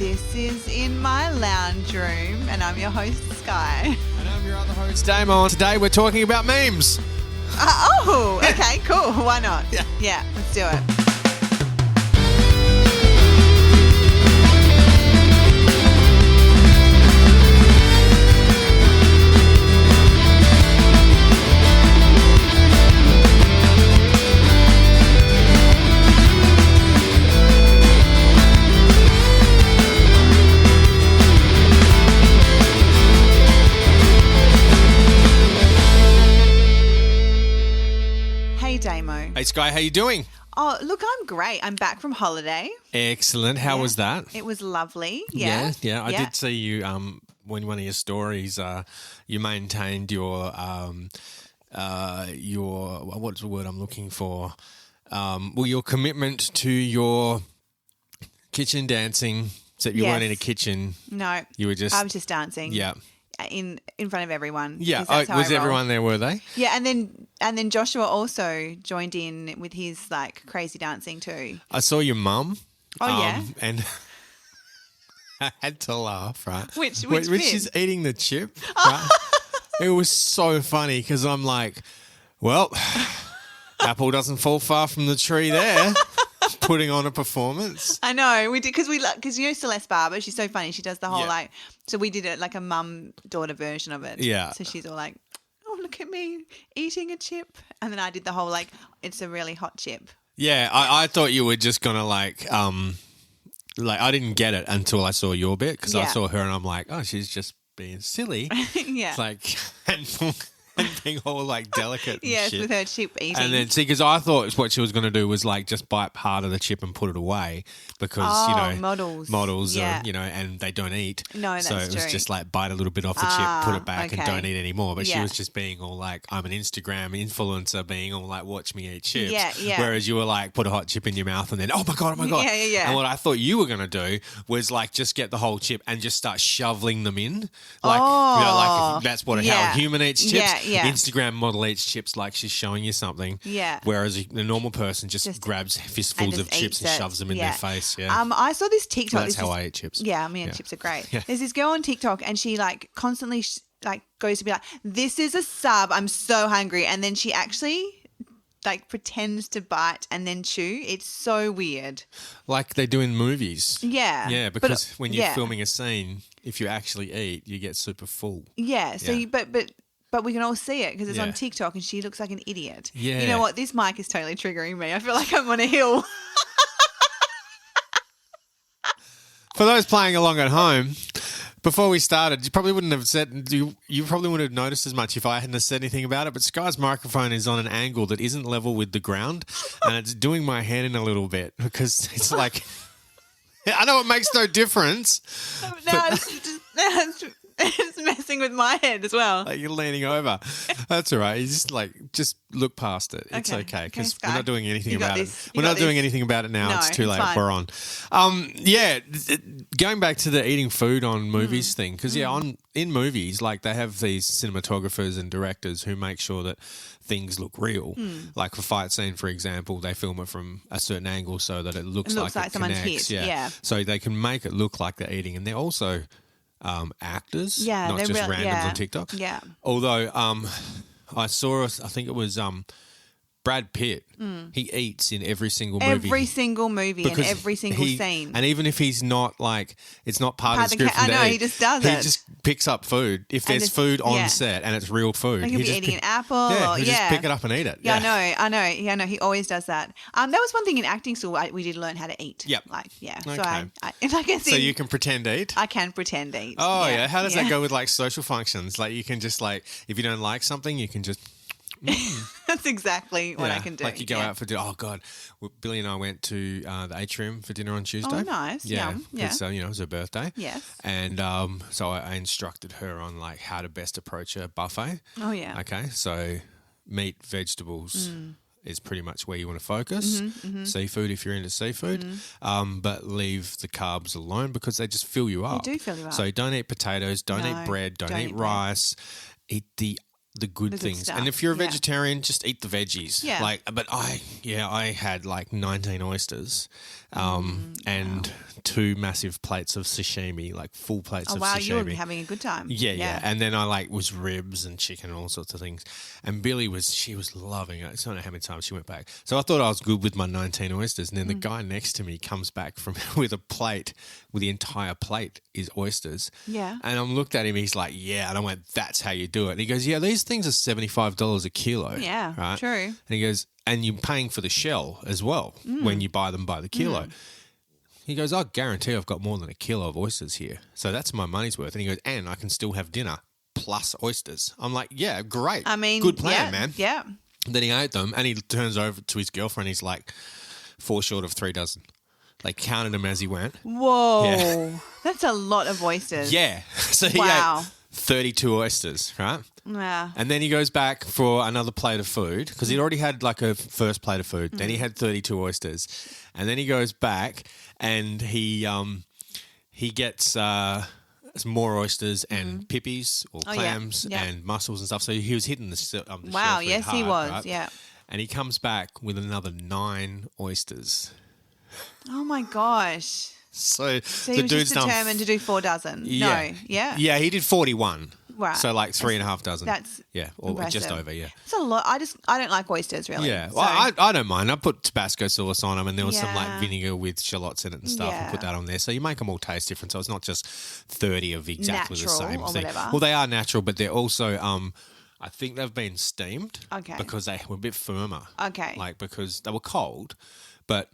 This is In My Lounge Room, and I'm your host, Sky. And I'm your other host, Damo. Today we're talking about memes. Okay, cool. Why not? Yeah, let's do it. Damo. Hey, Sky, how you doing? Oh, look, I'm great. I'm back from holiday. Excellent. How was that? It was lovely. Yeah. I did see you when one of your stories you maintained your what's the word I'm looking for? Your commitment to your kitchen dancing. Except you weren't in a kitchen. No. You were just... I was just dancing. Yeah. In front of everyone. Yeah, was everyone there, were they? Yeah, and then Joshua also joined in with his like crazy dancing too. I saw your mum. Oh yeah. And I had to laugh, right? Which when she's eating the chip, right? It was so funny because I'm like, well, apple doesn't fall far from the tree there. Putting on a performance. I know we did because you know Celeste Barber. She's so funny. She does the whole so we did it like a mum daughter version of it. Yeah. So she's all like, "Oh, look at me eating a chip," and then I did the whole like, "It's a really hot chip." Yeah, I thought you were just gonna like I didn't get it until I saw your bit because I saw her and I'm like, oh, she's just being silly. Yeah. It's like and being all like delicate and yes, shit. with her chip eating. And then, see, because I thought what she was going to do was like just bite part of the chip and put it away because, models are, and they don't eat. No, that's true. So it was just like bite a little bit off the chip, put it back and don't eat anymore. But she was just being all like, I'm an Instagram influencer being all like, watch me eat chips. Yeah. Whereas you were like, put a hot chip in your mouth and then, oh my God. Yeah. And what I thought you were going to do was like just get the whole chip and just start shoveling them in. Like, like that's how a human eats chips. Yeah. Instagram model eats chips like she's showing you something. Yeah. Whereas a normal person just grabs fistfuls of chips and shoves them in their face. Yeah. I saw this TikTok. Well, that's how I eat chips. Yeah, chips are great. Yeah. There's this girl on TikTok and she like constantly goes to be like, "This is a sub. I'm so hungry," and then she actually like pretends to bite and then chew. It's so weird. Like they do in movies. Yeah. Yeah, because when you're filming a scene, if you actually eat, you get super full. Yeah. So but we can all see it because it's on TikTok and she looks like an idiot. Yeah. You know what? This mic is totally triggering me. I feel like I'm on a hill. For those playing along at home, before we started, you probably wouldn't have noticed as much if I hadn't said anything about it, but Sky's microphone is on an angle that isn't level with the ground and it's doing my head in a little bit because it's like, I know it makes no difference. No, it's messing with my head as well. Like you're leaning over. That's all right. You just look past it. It's okay because we're not doing anything about it. We're not doing anything about it now. No, it's too late. fine. We're on. Going back to the eating food on movies thing because in movies like they have these cinematographers and directors who make sure that things look real. Like for fight scene, for example, they film it from a certain angle so that it looks like it someone's connects. hit. Yeah. So they can make it look like they're eating, and they're also actors, not just randoms on TikTok. Yeah. Although I saw, I think it was Brad Pitt. He eats in every single movie. Every single movie and every single scene. And even if he's not like, it's not part of the script. I know, he just does it. He just picks up food. If there's food on set and it's real food. Like he'll be eating an apple. He just pick it up and eat it. Yeah, I know. Yeah, I know. He always does that. That was one thing in acting school. We did learn how to eat. Yep. Okay. So you can pretend eat? I can pretend eat. Oh, yeah. How does that go with like social functions? Like you can just like, if you don't like something, you can just... That's exactly what I can do. Like you go out for dinner. Oh, God. Billy and I went to the Atrium for dinner on Tuesday. Oh, nice. Yeah. Yum. Yeah. So, it was her birthday. Yes. And so I instructed her on like how to best approach a buffet. Oh, yeah. Okay. So meat, vegetables is pretty much where you want to focus. Seafood if you're into seafood. But leave the carbs alone because they just fill you up. They do fill you up. So don't eat potatoes, don't eat bread, don't eat rice. Eat the the good things. stuff. And if you're a Yeah. vegetarian, just eat the veggies. Yeah. But I had like 19 oysters, and 2 massive plates of sashimi, like full plates Oh, of wow, sashimi. you were having a good time. Yeah. And then I was ribs and chicken and all sorts of things. And Billy she was loving it. I don't know how many times she went back. So I thought I was good with my 19 oysters. And then the guy next to me comes back with a plate, with the entire plate is oysters. Yeah. And I looked at him, he's like, yeah. And I went, that's how you do it. And he goes, yeah, these things are $75 a kilo. Yeah, right? true. And he goes, and you're paying for the shell as well when you buy them by the kilo. He goes, I guarantee I've got more than a kilo of oysters here. So that's my money's worth. And he goes, and I can still have dinner plus oysters. I'm like, yeah, great. I mean, good plan, man. Yeah. Then he ate them and he turns over to his girlfriend. He's like, 4 short of 3 dozen. They counted them as he went. Whoa. Yeah. That's a lot of oysters. Yeah. So he Wow. ate 32 oysters, right? Yeah. And then he goes back for another plate of food because he'd already had like a first plate of food. Then he had 32 oysters. And then he goes back and he gets some more oysters and pippies or clams and mussels and stuff. So he was hitting the shell Wow. pretty Yes, he hard, was. right? Yeah. And he comes back with another 9 oysters. Oh my gosh. So So he the was dude's just done determined to do 4 dozen. Yeah. No. Yeah. Yeah, he did 41. Right. So like 3.5 dozen. That's or just impressive. over, yeah. It's a lot. I don't like oysters really. Yeah, So, well, I don't mind. I put Tabasco sauce on them, and there was some like Yeah. vinegar with shallots in it and stuff, and Yeah. put that on there. So you make them all taste different. So it's not just 30 of exactly Natural the same or thing. whatever. Well, they are natural, but they're also, I think they've been steamed. Okay. Because they were a bit firmer. Okay. Like because they were cold, but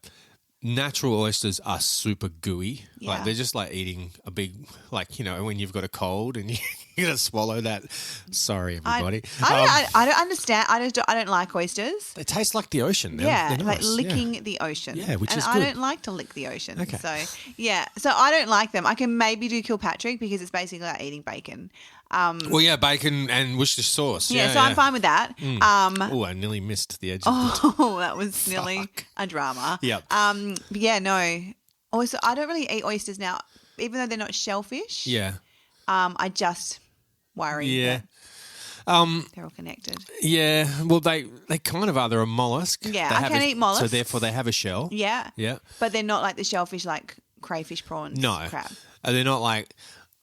natural oysters are super gooey. Yeah. Like they're just like eating a big, like, when you've got a cold and you're going to swallow that. Sorry, everybody. I don't understand. I don't like oysters. They taste like the ocean. They're Yeah, nice. like licking the ocean. Yeah, which and is I good. don't like to lick the ocean. Okay. So yeah, so I don't like them. I can maybe do Kilpatrick because it's basically like eating bacon. Well, yeah, bacon and Worcestershire sauce. Yeah, so I'm fine with that. Oh, I nearly missed the edge of the Oh, that was nearly a drama. Yep. But yeah, no. Also, I don't really eat oysters now, even though they're not shellfish. Yeah. I just worry Yeah. that they're all connected. Yeah. Well, they kind of are. They're a mollusk. Yeah, They I have can eat mollusks. So therefore they have a shell. Yeah. Yeah. But they're not like the shellfish, like crayfish, prawns, No. crab. They're not like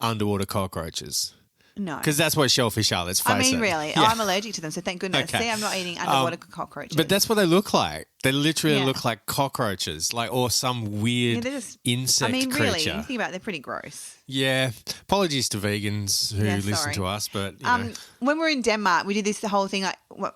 underwater cockroaches. No. Because that's what shellfish are. Let's face it. I mean, really. Yeah. I'm allergic to them, so thank goodness. Okay. See, I'm not eating underwater cockroaches. But that's what they look like. They literally Yeah. look like cockroaches, or some weird they're just, insect I mean, creature. really, you think about it, they're pretty gross. Yeah. Apologies to vegans who Yeah, listen sorry. to us, but you know. When we're in Denmark, we did this the whole thing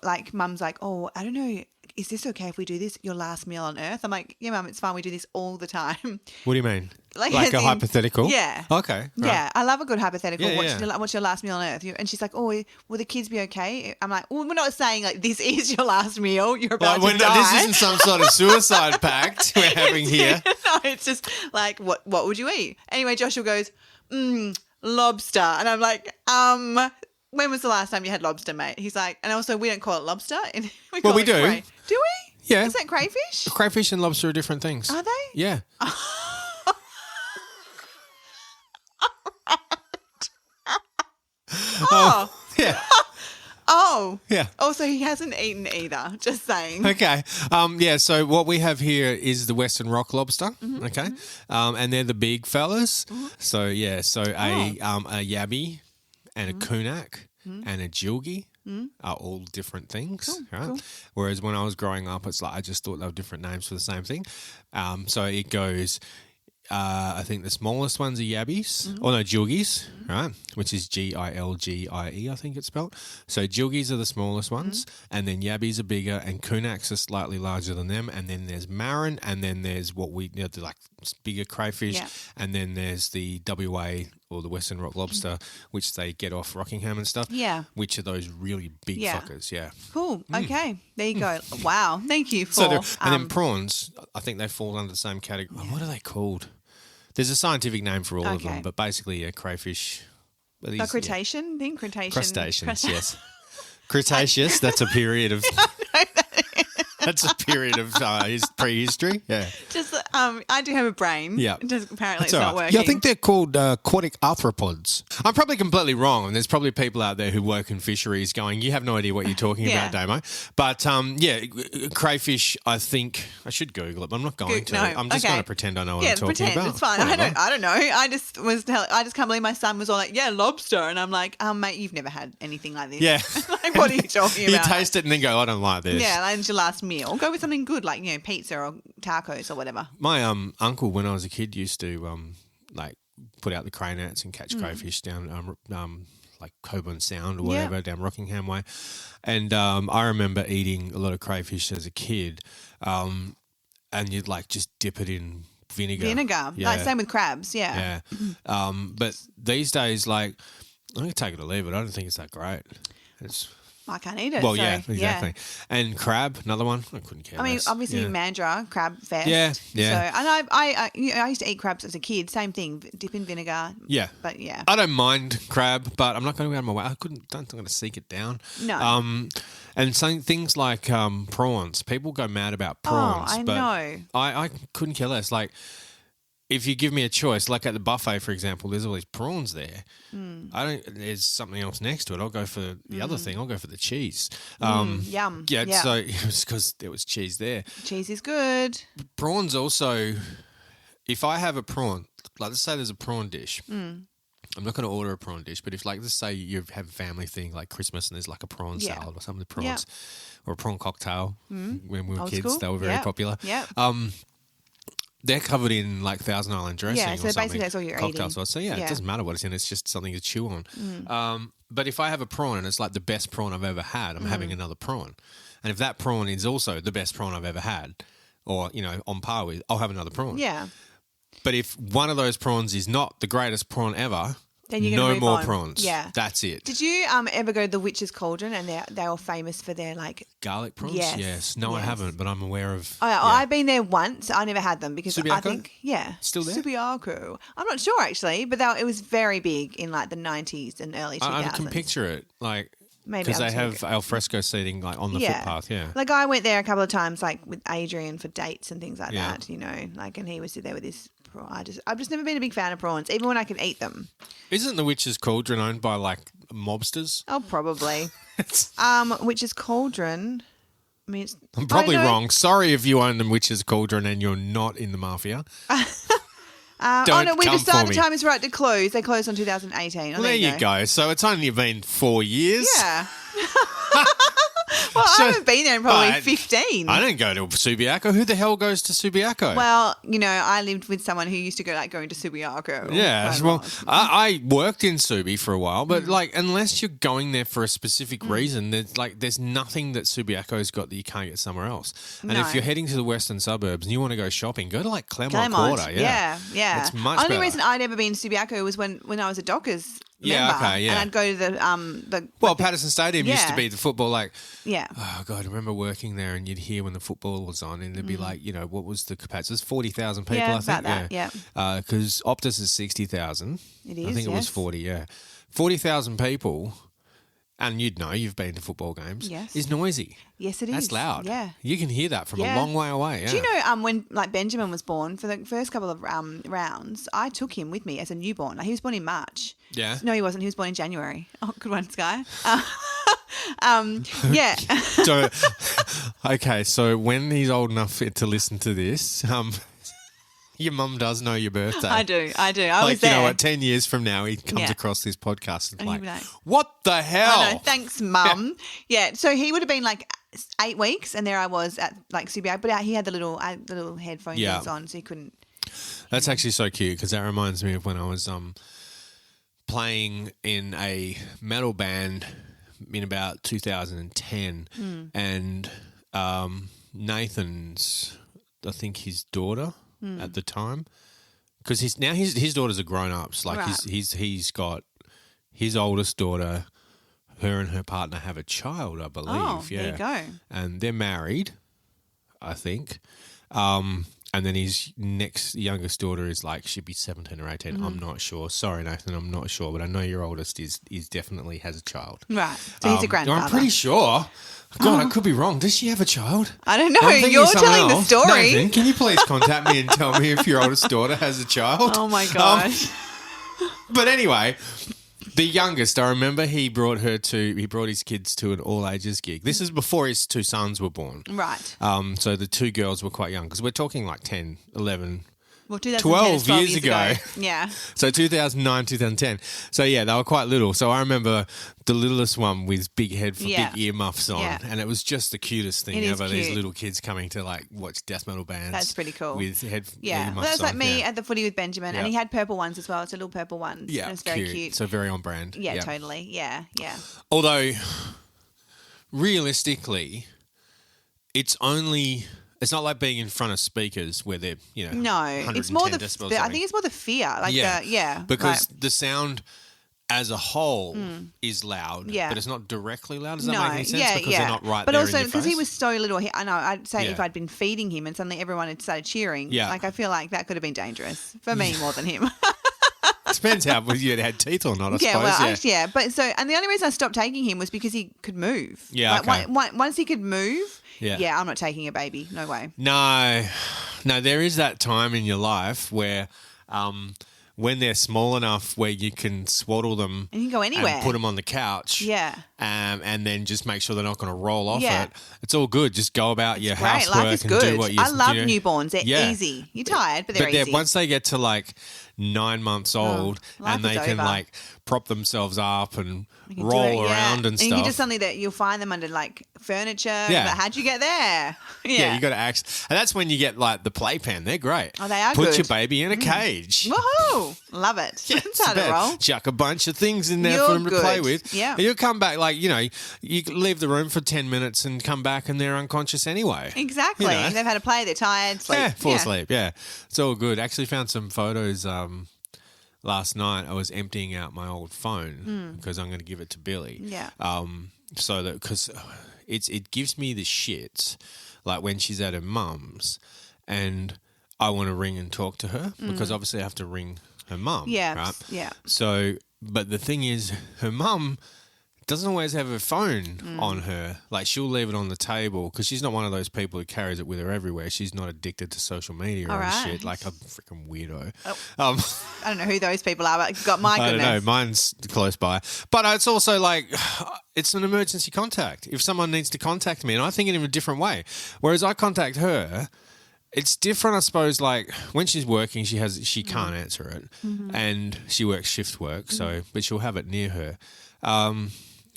like mum's like, oh, I don't know, is this okay if we do this your last meal on earth? I'm like, yeah, mum, it's fine. We do this all the time. What do you mean? Like Like as a in- hypothetical? Yeah. Okay. Right. Yeah, I love a good hypothetical. Yeah, What's your last meal on earth? And she's like, oh, will the kids be okay? I'm like, well, we're not saying like this is your last meal. You're about to die. This isn't some sort of suicide pact we're having here. No, it's just like, what would you eat? Anyway, Joshua goes, lobster. And I'm like, when was the last time you had lobster, mate? He's like, and also we don't call it lobster. We Well, call we it do. Do we? Yeah. Is that crayfish? Crayfish and lobster are different things. Are they? Yeah. Oh. Yeah. Oh. Yeah. Also, he hasn't eaten either. Just saying. Okay. Yeah. So what we have here is the Western rock lobster. Mm-hmm, Okay. And they're the big fellas. So yeah. So Oh. a yabby and a Mm-hmm. kunak and a jilgi are all different things, right? Whereas when I was growing up, it's like I just thought they were different names for the same thing. So it goes. I think the smallest ones are yabbies, or no, jilgis, right? Which is Gilgie, I think it's spelled. So jilgis are the smallest ones, and then yabbies are bigger, and kunaks are slightly larger than them. And then there's marron, and then there's what we like bigger crayfish, Yeah. and then there's the WA or the Western rock lobster, which they get off Rockingham and stuff. Yeah. Which are those really big Yeah. fuckers, yeah. Cool. Okay. There you go. Wow. Thank you for. So and then prawns, I think they fall under the same category. What are they called? There's a scientific name for all of them, Okay. but basically, yeah, crayfish. the crustacean thing? Crustacean. Crustaceans, yes. Cretaceous, that's a period of... That's a period of his prehistory. Yeah. Just I do have a brain. Yeah. Just apparently That's it's all not right. working. Yeah, I think they're called aquatic arthropods. I'm probably completely wrong, and there's probably people out there who work in fisheries going, you have no idea what you're talking about, Damo. But, crayfish, I think, I should Google it, but I'm not going to. No, I'm just going to pretend I know what I'm talking pretend. about. It's fine. Whatever. I don't know. I just can't believe my son was all like, yeah, lobster. And I'm like, mate, you've never had anything like this. Yeah. Like, what are you talking about? You taste it and then go, I don't like this. Yeah, that's your last meal. Go with something good like, pizza or tacos or whatever. My uncle, when I was a kid, used to put out the crane nets and catch crayfish down like Coburn Sound or whatever, down Rockingham Way. And I remember eating a lot of crayfish as a kid, and you'd just dip it in vinegar. Yeah. Same with crabs, Yeah. But these days, I'm going to take it or leave it. I don't think it's that great. I can't eat it. Well, so, yeah, exactly. And crab, another one. I couldn't care. I mean, less. obviously Mandurah, crab fest. Yeah. So, and I used to eat crabs as a kid. Same thing, dip in vinegar. Yeah. But yeah. I don't mind crab, but I'm not going to go out of my way. Don't think I'm going to seek it down. No. And things like prawns. People go mad about prawns. Oh, I know. I couldn't care less. If you give me a choice, like at the buffet, for example, there's all these prawns there. There's something else next to it. I'll go for the other thing. I'll go for the cheese. Yum. Yeah, Yeah. so it was because there was cheese there. Cheese is good. Prawns also, if I have a prawn, let's say there's a prawn dish. I'm not going to order a prawn dish, but if let's say you have a family thing like Christmas and there's a prawn salad or something with prawns or a prawn cocktail when we were Old kids, school. they were very popular. Yeah. They're covered in Thousand Island dressing Yeah, or so something. basically that's all you're Cocktail eating. sauce. So it doesn't matter what it's in. It's just something to chew on. But if I have a prawn and it's the best prawn I've ever had, I'm having another prawn. And if that prawn is also the best prawn I've ever had, or on par with, I'll have another prawn. Yeah. But if one of those prawns is not the greatest prawn ever, Then you're gonna no move more on. prawns. Yeah. That's it. Did you ever go to the Witch's Cauldron and they're all famous for their Garlic prawns? Yes. No, I Yes. haven't, but I'm aware of. I've been there once. I never had them because I Subiaco? think Still there? Subiaco. I'm not sure actually, but it was very big in the 90s and early 2000s. I can picture it, Maybe because I'll they have check. al fresco seating on the footpath. Yeah. I went there a couple of times, with Adrian for dates and things like Yeah. that. And he was there with his. I've just never been a big fan of prawns, even when I can eat them. Isn't the Witch's Cauldron owned by mobsters? Oh, probably. Witch's Cauldron. I mean, I'm probably I don't know. wrong. Sorry if you own the Witch's Cauldron and you're not in the mafia. We come decided for me. time is right to close. They closed on 2018. Well, there you go. So it's only been 4 years. Yeah. Well, I haven't been there in probably but 15. I don't go to Subiaco. Who the hell goes to Subiaco? Well, I lived with someone who used to go going to Subiaco. yeah, quite a well, lot. I worked in Subi for a while, but unless you're going there for a specific reason, there's nothing that Subiaco's got that you can't get somewhere else. And No. if you're heading to the western suburbs and you want to go shopping, go to Claremont Quarter. Yeah. It's much Only better. reason I'd ever been to Subiaco was when I was a Dockers Yeah, member. okay, yeah. And I'd go to the Patterson Stadium used to Yeah. be the football yeah. Oh, God, I remember working there and you'd hear when the football was on and there'd be what was the capacity? It was 40,000 people, Yeah, I think. about that, yeah. Because Optus is 60,000. It is, I think it was yes. 40, yeah. 40,000 people, and you've been to football games, Yes. is noisy. Yes, it is. That's loud. Yeah. You can hear that from a Yeah. long way away, yeah. Do you know when Benjamin was born, for the first couple of rounds, I took him with me as a newborn. He was born in March. Yeah. No, he wasn't. He was born in January. Oh, good one, Sky. Yeah. So, okay, so when he's old enough to listen to this, your mum does know your birthday. I do. I was You there. know what, 10 years from now, he comes Yeah. across this podcast and And he'll be like, like, what the hell? I know. Thanks, Mum. Yeah. So he would have been 8 weeks, and there I was at Subiaco, but he had the little headphone Yeah. things on, so he couldn't. That's actually so cute because that reminds me of when I was playing in a metal band in about 2010, and Nathan's, I think his daughter at the time, because his daughters are grown ups. Right. He's got his oldest daughter. Her and her partner have a child, I believe. Oh, yeah, there you go. and they're married, I think. And then his next youngest daughter is like, she'd be 17 or 18. I'm not sure. Sorry, Nathan, I'm not sure. But I know your oldest is definitely has a child. Right. So he's a grandfather. I'm pretty sure. God, I could be wrong. Does she have a child? I don't know. I'm thinking You're of someone telling the else. story. Nathan, can you please contact me and tell me if your oldest daughter has a child? Oh, my gosh. But anyway, the youngest, I remember he brought his kids to an all ages gig. This is before his two sons were born. Right. So the two girls were quite young because we're talking like 10, 11, Well, 2010 12 is 12 years ago. Yeah. So 2009, 2010. So yeah, they were quite little. So I remember the littlest one with big earmuffs on, and it was just the cutest thing ever. These little kids coming to like watch death metal bands. That's pretty cool. With earmuffs well, that was like on. me at the footy with Benjamin, and he had purple ones as well. So little purple ones. Yeah, it was very cute. So very on brand. Yeah, totally. Yeah, yeah. Although realistically, it's not like being in front of speakers where they're, no, it's more decibels. I think it's more the fear, because the sound as a whole is loud, but it's not directly loud. Does that make any sense? Because they're not right but there also in your because face. he was so little, I know. I'd say if I'd been feeding him and suddenly everyone had started cheering, like I feel like that could have been dangerous for me more than him. Depends how you had teeth or not, I suppose. Well, but and the only reason I stopped taking him was because he could move. Yeah, like, once he could move. Yeah, I'm not taking a baby. No way. No, there is that time in your life where when they're small enough where you can swaddle them and you can go anywhere and put them on the couch. Yeah. And then just make sure they're not going to roll off it. It's all good. Just go about your great. housework Life is and good. do what you I love newborns. They're easy. You're tired, but they're easy. Once they get to like 9 months old and they can like prop themselves up and roll around and stuff. And you can just suddenly that you'll find them under like furniture. Yeah. Like, how'd you get there? Yeah, you got to act. And that's when you get like the playpen. They're great. Oh, they are Put good. your baby in a cage. Woohoo! Love it. Yeah, that's how to roll. Chuck a bunch of things in there for them to play with. Yeah. And you'll come back like, you leave the room for 10 minutes and come back and they're unconscious anyway. Exactly. They've had to play. They're tired. Sleep. Fall asleep. Yeah. It's all good. Actually found some photos last night. I was emptying out my old phone because I'm going to give it to Billy. Yeah. So that because it gives me the shits like when she's at her mum's and I want to ring and talk to her because obviously I have to ring her mum. Yeah. Right? Yeah. So, but the thing is, her mum doesn't always have her phone on her. Like she'll leave it on the table because she's not one of those people who carries it with her everywhere. She's not addicted to social media or shit. Like a freaking weirdo. I don't know who those people are, but got my goodness. I don't know. Mine's close by. But it's also like it's an emergency contact. If someone needs to contact me, and I think in a different way. Whereas I contact her, it's different, I suppose. Like when she's working, she can't answer it, and she works shift work. So, but she'll have it near her.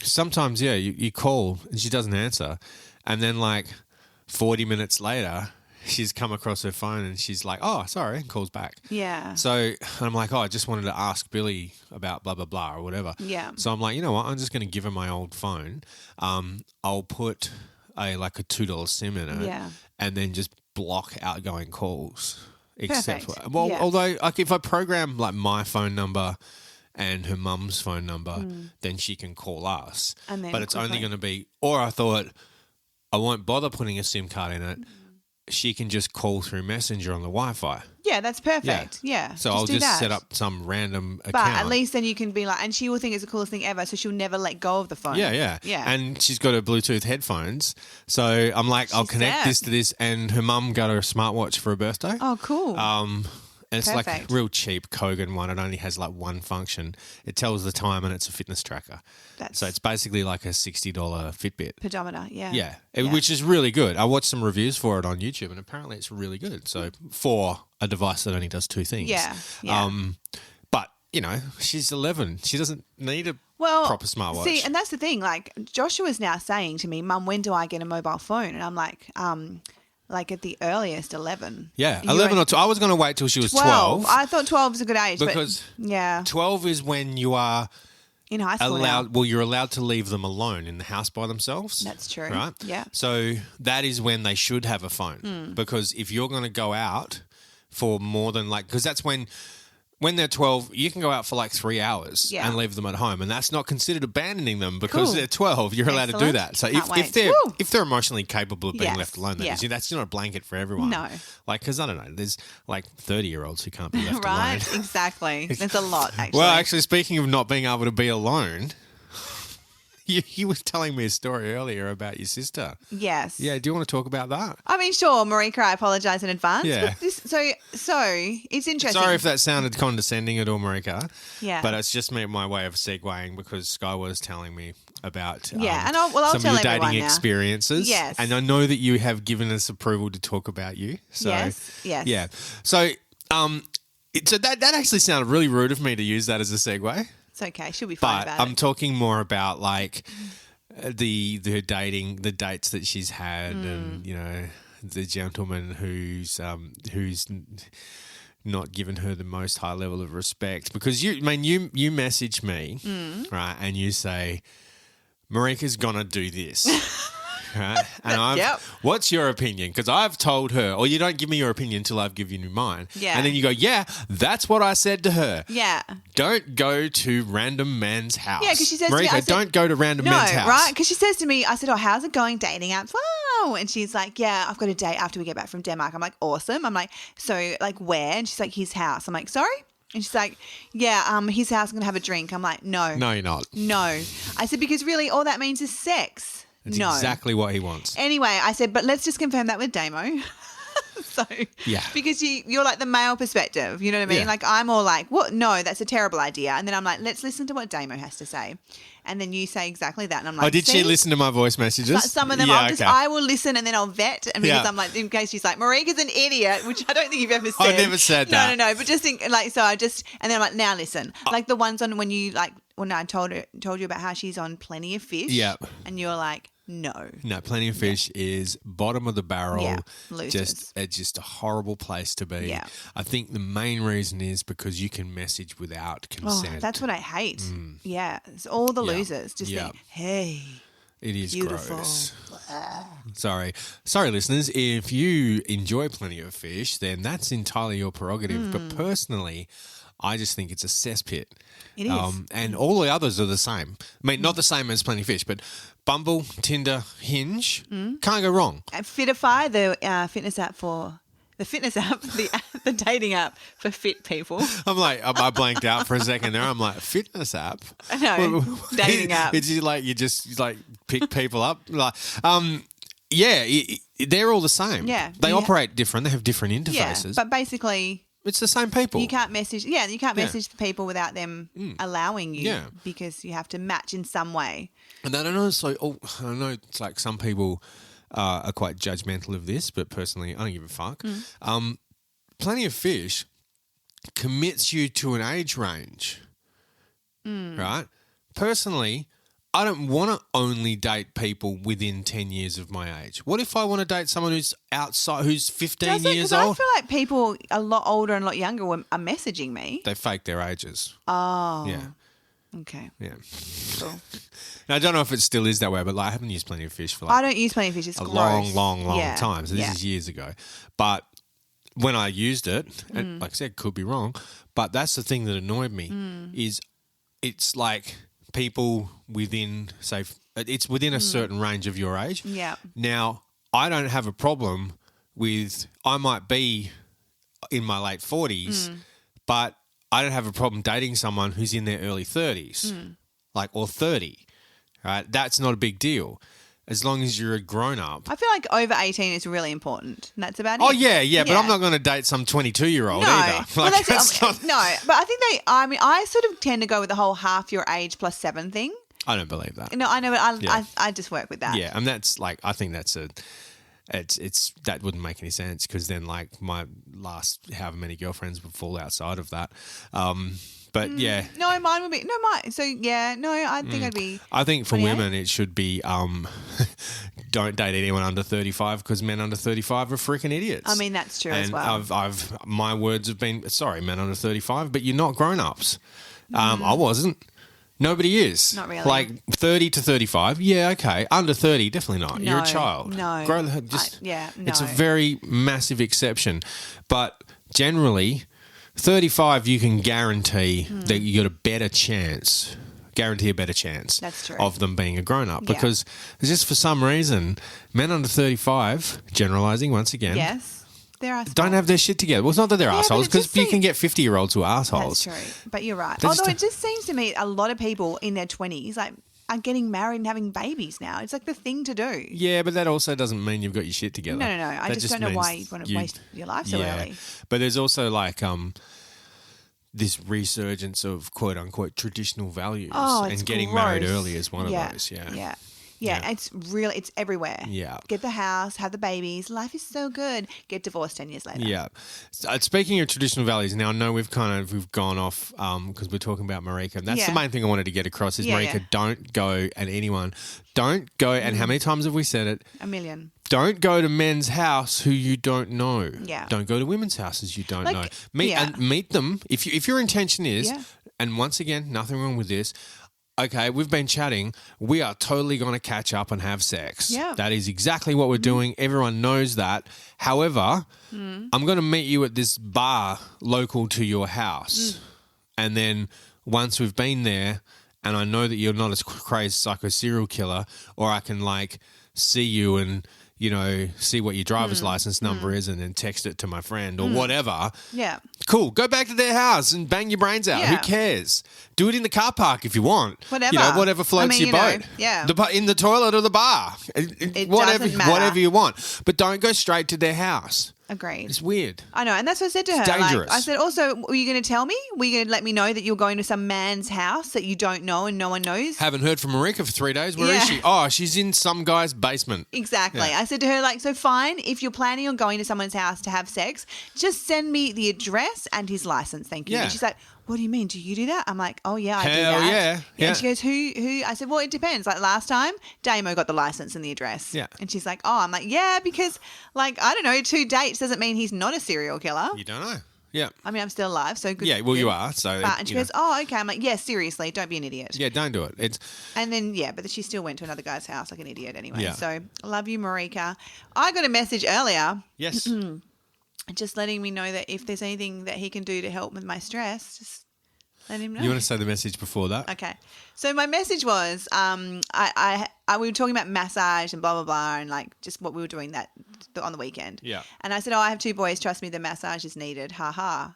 Sometimes, you call and she doesn't answer, and then like 40 minutes later, she's come across her phone and she's like, "Oh, sorry," and calls back. Yeah. So I'm like, "Oh, I just wanted to ask Billy about blah blah blah or whatever." Yeah. So I'm like, you know what? I'm just going to give her my old phone. I'll put a $2 SIM in it, and then just block outgoing calls. Perfect. Although like if I program like my phone number and her mum's phone number, then she can call us. But it's only going to be, or I thought I won't bother putting a SIM card in it. She can just call through Messenger on the Wi-Fi. Yeah, that's perfect. Yeah. So I'll just set up some random account. But at least then you can be like, and she will think it's the coolest thing ever, so she'll never let go of the phone. Yeah. And she's got her Bluetooth headphones. So I'm like, I'll connect this to this, and her mum got her a smartwatch for her birthday. Oh, cool. And it's like a real cheap Kogan one. It only has like one function. It tells the time and it's a fitness tracker. So it's basically like a $60 Fitbit. Pedometer, Yeah, which is really good. I watched some reviews for it on YouTube and apparently it's really good. So for a device that only does two things. Yeah. But, she's 11. She doesn't need a proper smartwatch. See, and that's the thing. Like Joshua's now saying to me, "Mum, when do I get a mobile phone?" And I'm like at the earliest 11. Yeah, 11 or 12. I was going to wait till she was 12. I thought 12 is a good age. Because 12 is when you are in high school you're allowed to leave them alone in the house by themselves. That's true. Right? Yeah. So that is when they should have a phone. Because if you're going to go out for more than because that's when when they're 12, you can go out for like 3 hours Yeah. and leave them at home, and that's not considered abandoning them because Cool. they're 12. You're allowed to do Excellent. that. So Can't wait. if they're emotionally capable of being Yes. left alone, Yeah. that's not a blanket for everyone. No. Like, because I don't know, there's like 30-year-olds who can't be left Right? alone. Exactly. There's a lot, actually. Well, actually, speaking of not being able to be alone, you were telling me a story earlier about your sister. Yes. Yeah, do you want to talk about that? I mean, sure, Marika, I apologise in advance. Yeah. But so it's interesting. Sorry if that sounded condescending at all, Marika. Yeah. But it's just my way of segueing because Sky was telling me about Yeah, and I'll some tell of your everyone dating now. experiences. Yes. And I know that you have given us approval to talk about you. So, Yes. Yeah. So, so that actually sounded really rude of me to use that as a segue. It's okay. She'll be fine But about I'm it. talking more about like the dates that she's had, and the gentleman who's not given her the most high level of respect. Because you message me, right, and you say Marika's gonna do this. Right? And what's your opinion? Because I've told her, or you don't give me your opinion until I've given you mine. Yeah. And then you go, yeah, that's what I said to her. Yeah. Don't go to random men's house. Yeah, because she says to me, Marika, I said, don't go to random no, men's house. right? Because she says to me, I said, oh, how's it going dating apps? Wow. And she's like, yeah, I've got a date after we get back from Denmark. I'm like, awesome. I'm like, so like where? And she's like, his house. I'm like, sorry? And she's like, yeah, his house, I'm going to have a drink. I'm like, no. No, you're not. No. I said, because really all that means is sex. That's no. exactly what he wants. Anyway, I said, but let's just confirm that with Damo. So, Yeah. because you're like the male perspective, you know what I mean? Yeah. Like I'm all like, what? No, that's a terrible idea. And then I'm like, let's listen to what Damo has to say. And then you say exactly that. And I'm like, Oh, did she see? listen to my voice messages? Some of them, Yeah, okay. I will listen and then I'll vet. And because Yeah. I'm like, in case she's like, Marika's an idiot, which I don't think you've ever said. I never said that. No. But just think like, so I just, and then I'm like, now listen, like the ones on when you like, when I told you about how she's on Plenty of Fish. Yeah. And you're like, no. No, Plenty of Fish is bottom of the barrel. Yeah, losers. It's just a horrible place to be. Yeah. I think the main reason is because you can message without consent. Oh, that's what I hate. Yeah. It's all the Yeah. losers just Yeah. think, hey, It is beautiful. gross. Sorry, listeners. If you enjoy Plenty of Fish, then that's entirely your prerogative. But personally, I just think it's a cesspit. It is. And all the others are the same. I mean, not the same as Plenty of Fish, but Bumble, Tinder, Hinge, can't go wrong. Fitify, the fitness app the dating app for fit people. I'm like, I blanked out for a second there. I'm like, fitness app? I know, dating app. It's like you just like pick people up. Like, yeah, they're all the same. Yeah. They Yeah. operate different. They have different Yeah, interfaces. but basically It's the same people. you can't message. Yeah, you can't message the people without them allowing you. Yeah. Because you have to match in some way. And then I know it's like some people are quite judgmental of this, but personally, I don't give a fuck. Plenty of Fish commits you to an age range, right? Personally, I don't want to only date people within 10 years of my age. What if I want to date someone who's outside, who's 15 Does it? years 'Cause old? I feel like people a lot older and a lot younger are messaging me. They fake their ages. Oh. Yeah. Okay. Yeah. Cool. Now, I don't know if it still is that way, but like, I haven't used Plenty of Fish for I don't use Plenty of Fish. It's a gross. long Yeah. time. So this is years ago. But when I used it, and like I said, could be wrong, but that's the thing that annoyed me is it's like people within, say, it's within a certain range of your age. Yeah. Now, I don't have a problem with, I might be in my late 40s, but I don't have a problem dating someone who's in their early 30s, like, or 30, right? That's not a big deal. As long as you're a grown-up. I feel like over 18 is really important. And that's about it. Oh, yeah, but I'm not going to date some 22-year-old either. Well, Like, that's not- no, but I think I sort of tend to go with the whole half your age plus 7 thing. I don't believe that. No, I know, but Yeah. I just work with that. Yeah, and that's like, I think that's it's that wouldn't make any sense because then like my last however many girlfriends would fall outside of that. But yeah. No, mine would be So yeah, no, I think I'd be. I think for 28. women it should be don't date anyone under 35 because men under 35 are freaking idiots. I mean that's true and as well. I've my words have been sorry, men under 35, but you're not grown ups. I wasn't. Nobody is. Not really. Like 30 to 35, yeah, okay. Under 30, definitely not. You're a No, child. no. Grow, Yeah, no. It's a very massive exception. But generally, 35, you can guarantee that you got a better chance. Guarantee a better chance That's true. of them being a grown-up because just for some reason, men under 35, generalising once again, Yes. They're assholes. don't have their shit together. Well, it's not that they're assholes but it because you can get 50-year-olds who are assholes. That's true. But you're right. They just Although don't- it just seems to me a lot of people in their 20s are getting married and having babies now. It's like the thing to do. Yeah, but that also doesn't mean you've got your shit together. No. I That just don't know means why you want to waste your life so early. But there's also like this resurgence of quote unquote traditional values, Oh, it's and getting gross. married early is one of those. Yeah. Yeah, it's everywhere. Yeah. Get the house, have the babies. Life is so good. Get divorced 10 years later. Yeah. Speaking of traditional values, now I know we've gone off because we're talking about Marika. And that's the main thing I wanted to get across is Marika, don't go and anyone. Don't go, and how many times have we said it? A million. Don't go to men's house who you don't know. Yeah. Don't go to women's houses you don't Like, know. yeah. Meet them if your intention is, and once again, nothing wrong with this. Okay, we've been chatting. We are totally going to catch up and have sex. Yeah. That is exactly what we're doing. Everyone knows that. However, I'm going to meet you at this bar local to your house. And then once we've been there and I know that you're not a crazy psycho serial killer, or I can like see you and, you know, see what your driver's license number is and then text it to my friend or whatever. Yeah. Cool. Go back to their house and bang your brains out. Yeah. Who cares? Do it in the car park if you want. Whatever. You know, whatever floats your boat. yeah. In the toilet or the bar. It Whatever, doesn't matter. whatever you want. But don't go straight to their house. Agreed. It's weird. I know, and that's what I said to her. dangerous. I said, also, were you going to tell me? Were you going to let me know that you're going to some man's house that you don't know and no one knows? Haven't heard from Marika for 3 days. Where is she? Oh, she's in some guy's basement. Exactly. Yeah. I said to her, like, so fine, if you're planning on going to someone's house to have sex, just send me the address and his license. Thank you. Yeah. And she's like, what do you mean? Do you do that? I'm like, oh, yeah, I do Hell that. yeah. Yeah. And she goes, who? I said, well, it depends. Like last time, Damo got the license and the address. Yeah. And she's like, oh, I'm like, yeah, because like, I don't know, 2 dates doesn't mean he's not a serial killer. You don't know. Yeah. I mean, I'm still alive, so good. Yeah, well, you are. So, And she goes, oh, okay. I'm like, yeah, seriously, don't be an idiot. Yeah, don't do it. It's And then, but she still went to another guy's house like an idiot anyway. Yeah. So, love you, Marika. I got a message earlier yes. just letting me know that if there's anything that he can do to help with my stress, just let him know. You want to say the message before that? Okay. So, my message was we were talking about massage and blah, blah, blah, and like just what we were doing that on the weekend. Yeah. And I said, I have 2 boys. Trust me, the massage is needed. Ha ha.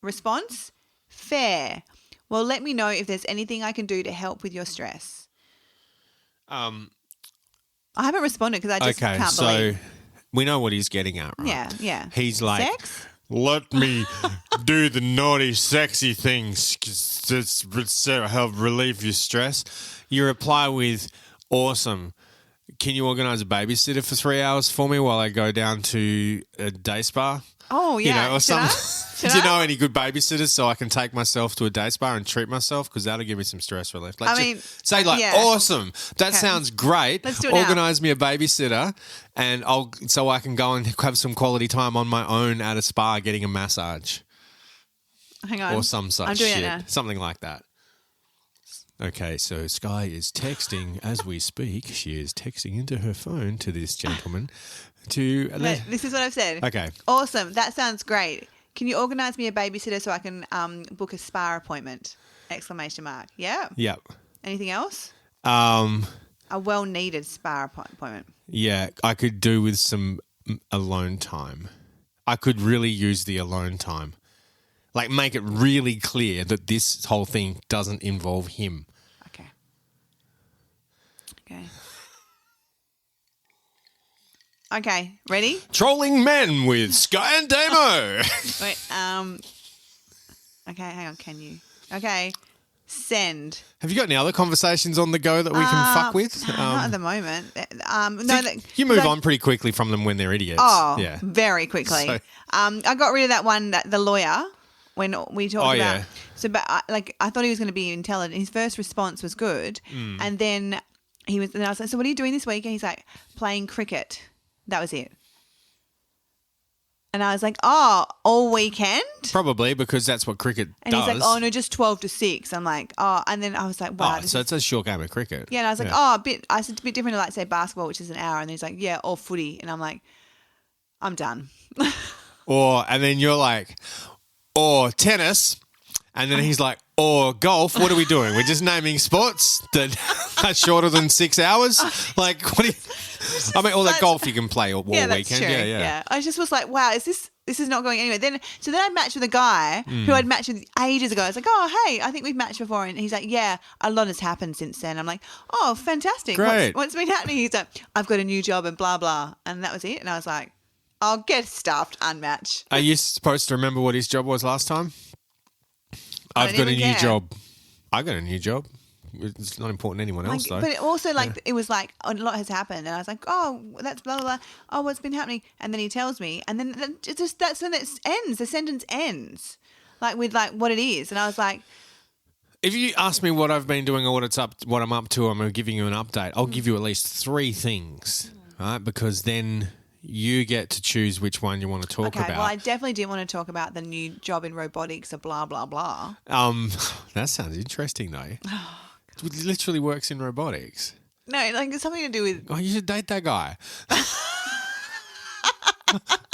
Response? Fair. Well, let me know if there's anything I can do to help with your stress. I haven't responded because I just can't believe. We know what he's getting at, right? Yeah. He's like, Sex? let me do the naughty, sexy things to help relieve your stress. You reply with, awesome. Can you organise a babysitter for 3 hours for me while I go down to a day spa? Oh, yeah. You know, or Should I? something. Do you know any good babysitters so I can take myself to a day spa and treat myself? Because that'll give me some stress relief. Like, I mean, say like, yeah. awesome. That sounds great. Let's do it now. Organise me a babysitter, and so I can go and have some quality time on my own at a spa, getting a massage Hang on. or some such I'm doing shit, it now. something like that. Okay, so Sky is texting as we speak. She is texting into her phone to this gentleman to. This is what I've said. Okay. Awesome. That sounds great. Can you organise me a babysitter so I can book a spa appointment? Exclamation mark. Yeah. Yep. Anything else? A well-needed spa appointment. Yeah, I could do with some alone time. I could really use the alone time. Like, make it really clear that this whole thing doesn't involve him. Okay, ready? Trolling men with Sky and Damo. Wait, okay, hang on, can you? Okay, send. Have you got any other conversations on the go that we can fuck with? Not at the moment. No, You move on pretty quickly from them when they're idiots. Oh, yeah. very quickly. So- I got rid of that one, the lawyer, when we talked about. yeah. So, but I thought he was going to be intelligent. His first response was good, and then I was like, "So what are you doing this week?" And he's like, "Playing cricket." That was it. And I was like, "Oh, all weekend?" Probably because that's what cricket And does. he's like, "Oh no, just 12 to 6." I'm like, "Oh," and then I was like, "Wow." So it's a short game of cricket. Yeah, and I was like, "Oh, a bit." I said, "It's a bit different to like say basketball, which is an hour." And he's like, "Yeah, or footy," and I'm like, "I'm done." And then you're like, or tennis. And then he's like, or golf. What are we doing? We're just naming sports that are shorter than 6 hours. Like, what do you? I mean, all that golf you can play all weekend. That's true. Yeah. I just was like, wow, this is not going anywhere. Then I matched with a guy who I'd matched with ages ago. I was like, oh, hey, I think we've matched before. And he's like, yeah, a lot has happened since then. I'm like, oh, fantastic. Great. What's been happening? He's like, I've got a new job and blah, blah. And that was it. And I was like, I'll get stuffed, unmatched. Are you supposed to remember what his job was last time? I've got a new job. I got a new job. It's not important to anyone else, though. But it also, it was like, a lot has happened. And I was like, oh, that's blah, blah, blah. Oh, what's been happening? And then he tells me. And then that's when it ends. The sentence ends. With what it is. And I was like. If you ask me what I've been doing or what I'm up to, I'm giving you an update. I'll give you at least 3 things, right? Because then you get to choose which one you want to talk about. Well, I definitely didn't want to talk about the new job in robotics or blah, blah, blah. That sounds interesting, though. It literally works in robotics. No, it's something to do with... Oh, you should date that guy.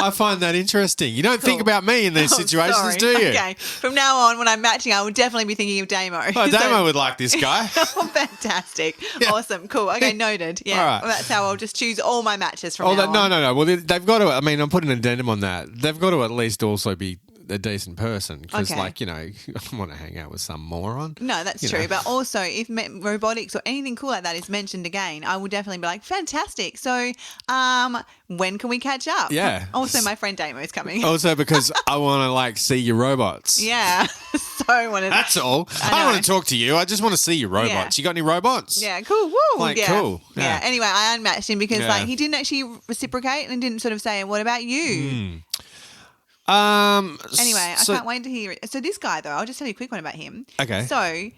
I find that interesting. You don't think about me in these situations, do you? Okay. From now on, when I'm matching, I would definitely be thinking of Damo. Oh, Damo would like this guy. Oh, fantastic. Yeah. Awesome. Cool. Okay, noted. Yeah. All right. Well, that's how I'll just choose all my matches from now on. No. Well, they've got to, I'm putting an addendum on that. They've got to at least also be a decent person because, I don't want to hang out with some moron. No, that's true. But also, if robotics or anything cool like that is mentioned again, I will definitely be like, fantastic. So, when can we catch up? Yeah. Also, my friend Damo is coming. Also, because I want to see your robots. Yeah. So want to. That's all. I don't want to talk to you. I just want to see your robots. Yeah. You got any robots? Yeah. Cool. Woo. Cool. Yeah. Anyway, I unmatched him because he didn't actually reciprocate and didn't sort of say, "What about you?" Anyway, I can't wait to hear it. So this guy, though, I'll just tell you a quick one about him. Okay. So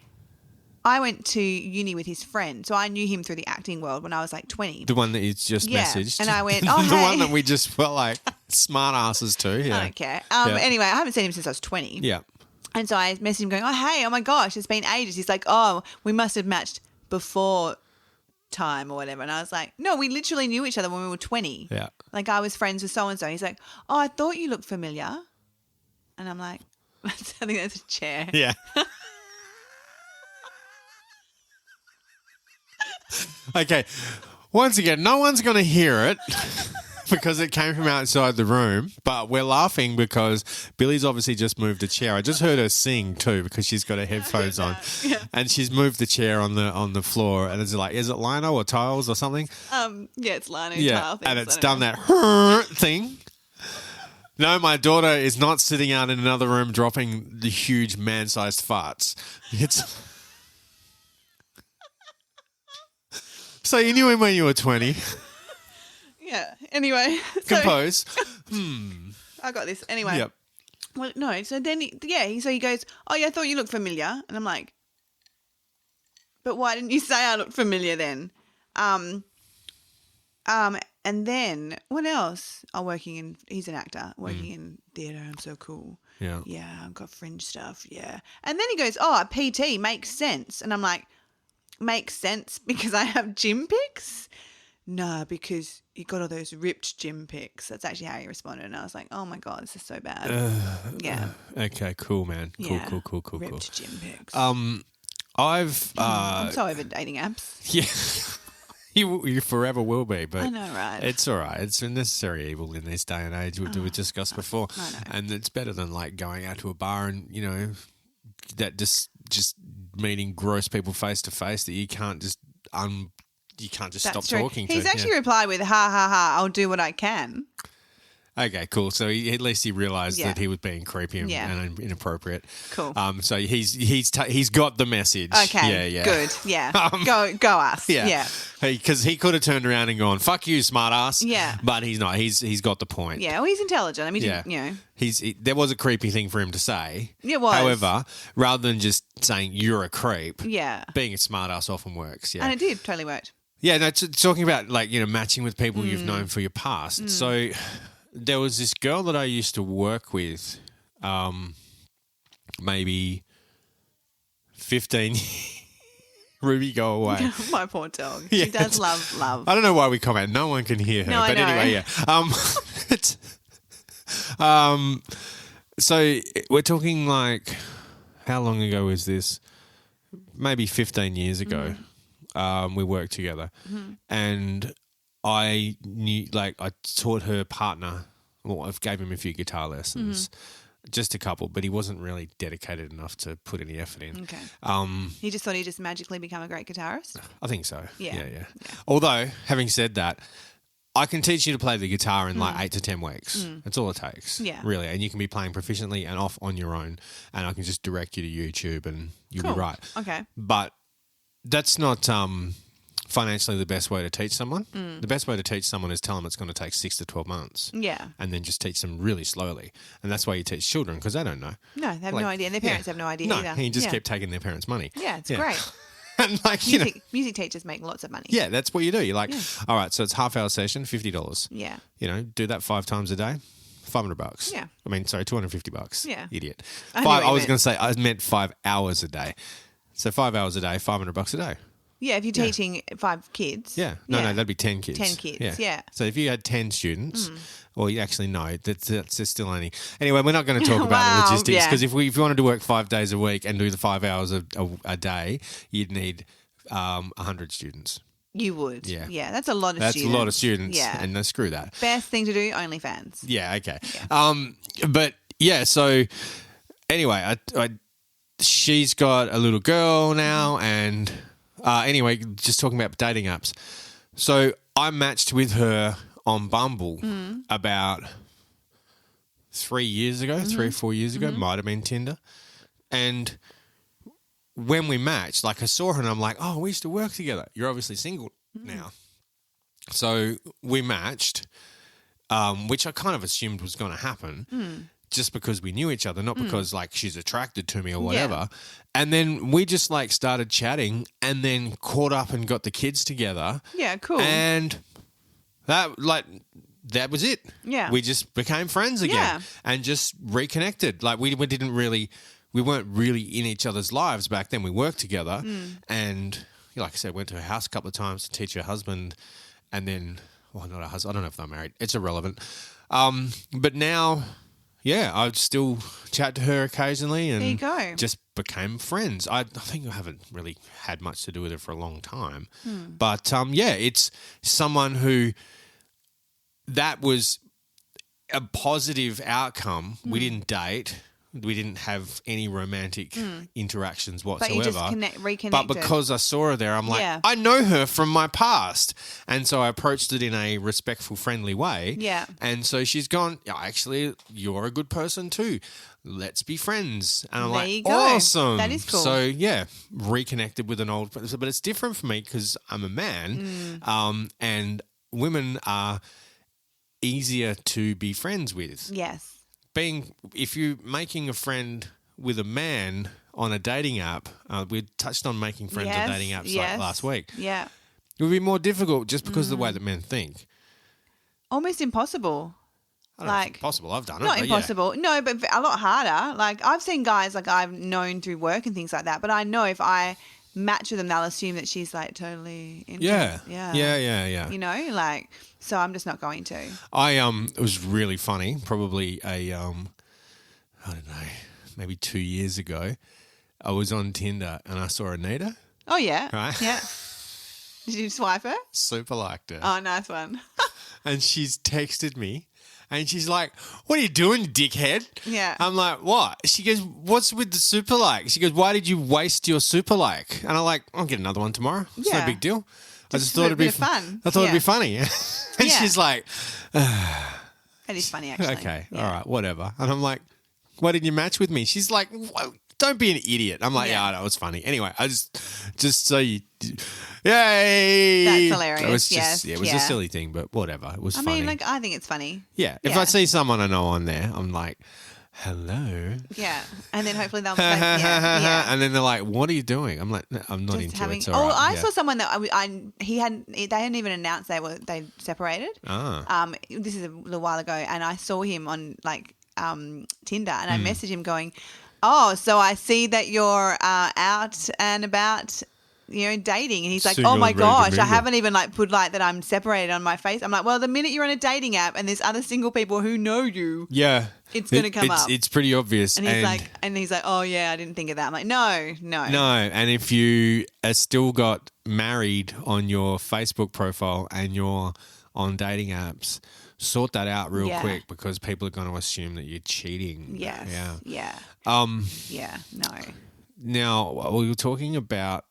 I went to uni with his friend. So I knew him through the acting world when I was 20. The one that he's just messaged. And I went, oh, the one that we just felt smart asses to. Yeah. I don't care. Anyway, I haven't seen him since I was 20. Yeah. And so I messaged him going, oh, hey, oh my gosh, it's been ages. He's like, oh, we must have matched before time or whatever. And I was like, no, we literally knew each other when we were 20. Yeah. I was friends with so-and-so. He's like, oh, I thought you looked familiar. And I'm like, I think that's a chair. Yeah. Okay. Once again, no one's going to hear it because it came from outside the room, but we're laughing because Billy's obviously just moved a chair. I just heard her sing too because she's got her headphones on. Yeah. And she's moved the chair on the floor and it's is it lino or tiles or something? Yeah, it's lino Yeah, tile things, and it's done that thing. No, my daughter is not sitting out in another room dropping the huge man-sized farts. It's So you knew him when you were 20. Yeah. Anyway. Compose. I got this. Anyway. Yep. Well, no. So then, he goes, oh, yeah, I thought you looked familiar. And I'm like, but why didn't you say I looked familiar then? And then what else? He's an actor working in theatre. I'm so cool. Yeah. Yeah, I've got fringe stuff. Yeah. And then he goes, oh, PT makes sense. And I'm like, makes sense because I have gym pics? No, because you got all those ripped gym pics. That's actually how he responded. And I was like, oh my God, this is so bad. Yeah. Okay, cool, man. Cool. Ripped gym pics. I'm so over dating apps. Yeah. You forever will be, but I know, right? It's all right. It's a necessary evil in this day and age, we discussed before. I know. And it's better than going out to a bar and, that just meeting gross people face to face that you can't just stop talking to. He's actually replied with, ha, ha, ha, I'll do what I can. Okay, cool. So at least he realised that he was being creepy and inappropriate. Cool. So he's got the message. Okay. Yeah. Good. Yeah. Go us. Yeah. Because he could have turned around and gone, "Fuck you, smart ass." Yeah. But he's not. He's got the point. Yeah. Well, he's intelligent. I mean, there was a creepy thing for him to say. It was. However, rather than just saying you're a creep, being a smart ass often works. Yeah. And it did totally worked. Yeah. No. Talking about matching with people you've known for your past. So. There was this girl that I used to work with, maybe 15 Ruby, go away. My poor dog. She does love. I don't know why we comment. No one can hear her. No, but I know. anyway, yeah. So we're talking like, how long ago was this? Maybe 15 years ago. We worked together, and I knew, like, I taught her partner. Well, I gave him a few guitar lessons, just a couple, but he wasn't really dedicated enough to put any effort in. Okay. He just thought he'd just magically become a great guitarist? I think so. Yeah. Although, having said that, I can teach you to play the guitar in like 8 to 10 weeks. That's all it takes. Yeah. Really. And you can be playing proficiently and off on your own. And I can just direct you to YouTube and you'll be right. Okay. But that's not financially the best way to teach someone. The best way to teach someone is tell them it's going to take 6 to 12 months. Yeah. And then just teach them really slowly. And that's why you teach children, because they don't know. No, they have no idea. And their parents have no idea either. No, you just keep taking their parents' money. Yeah, it's great. And like, music teachers make lots of money. Yeah, that's what you do. You're like, all right, so it's half-hour session, $50. Yeah. Do that 5 times a day, $500. Yeah. I mean, sorry, $250. Yeah. Idiot. I was going to say, I meant 5 hours a day. So 5 hours a day, $500 a day. Yeah, if you're teaching 5 kids. Yeah. No, that'd be 10 kids. 10 kids, yeah. So if you had 10 students, well, you actually know that's still only. Anyway, we're not going to talk about the logistics, because if you wanted to work 5 days a week and do the 5 hours a day, you'd need 100 students. You would. Yeah. Yeah, that's a lot of That's students. a lot of students. Yeah. And screw that. Best thing to do, OnlyFans. Yeah, okay. Yeah. But yeah, so anyway, she's got a little girl now, and anyway, just talking about dating apps. So I matched with her on Bumble about 3 years ago, 3 or 4 years ago, might have been Tinder. And when we matched, like, I saw her and I'm like, oh, we used to work together. You're obviously single now. So we matched, which I kind of assumed was going to happen just because we knew each other, not because, like, she's attracted to me or whatever. Yeah. And then we just, like, started chatting and then caught up and got the kids together. Yeah, cool. And that was it. Yeah. We just became friends again and just reconnected. Like, we weren't really in each other's lives back then. We worked together and, like I said, went to her house a couple of times to teach her husband, and then, well, not her husband. I don't know if they're married. It's irrelevant. But now, yeah, I still chat to her occasionally and there you go. Just became friends. I think I haven't really had much to do with her for a long time. But, yeah, it's someone who that was a positive outcome. We didn't date. We didn't have any romantic interactions whatsoever. But you just reconnected. But because I saw her there, I'm like, I know her from my past. And so I approached it in a respectful, friendly way. Yeah. And so she's gone, actually, you're a good person too. Let's be friends. And I'm there like, you go. awesome. That is cool. So, yeah, reconnected with an old person. But it's different for me because I'm a man and women are easier to be friends with. Yes. If you're making a friend with a man on a dating app, we touched on making friends on dating apps like last week. Yeah. It would be more difficult just because of the way that men think. Almost impossible. I don't know if it's possible. I've done it. Not impossible. Yeah. No, but a lot harder. Like, I've seen guys like I've known through work and things like that, but I know if I match with them, they'll assume that she's like totally into it. Yeah. You know, like, so I'm just not going to. It was really funny. Probably I don't know, maybe 2 years ago, I was on Tinder and I saw Anita. Oh yeah. Right? Yeah. Did you swipe her? Super liked her. Oh, nice one. And she's texted me. And she's like, what are you doing, dickhead? Yeah. I'm like, what? She goes, what's with the super like? She goes, why did you waste your super like? And I'm like, I'll get another one tomorrow. It's no big deal. I just thought it'd be fun. I thought it'd be funny. And she's like, that is funny, actually. Okay, all right, whatever. And I'm like, why didn't you match with me? She's like, don't be an idiot. I'm like, I know, it was funny. Anyway, I just so you, yay. That's hilarious. It was just, it was a silly thing, but whatever. It was funny. I mean, like, I think it's funny. Yeah. If I see someone I know on there, I'm like, hello. Yeah. And then hopefully they'll say, yeah. And then they're like, what are you doing? I'm like, no, I'm not into it. I saw someone that they hadn't even announced they separated. This is a little while ago, and I saw him on like Tinder, and I messaged him going, oh, so I see that you're out and about dating. And he's like, Single oh my and ready to gosh, I mingle. haven't even like put like that I'm separated on my face. I'm like, well, the minute you're on a dating app and there's other single people who know you, Yeah. it's going to come up. It's pretty obvious. And he's like, oh yeah, I didn't think of that. I'm like, no. No, and if you are still got married on your Facebook profile and you're on dating apps, sort that out real quick because people are going to assume that you're cheating. Yes. Yeah. Yeah. No. Now, we were talking about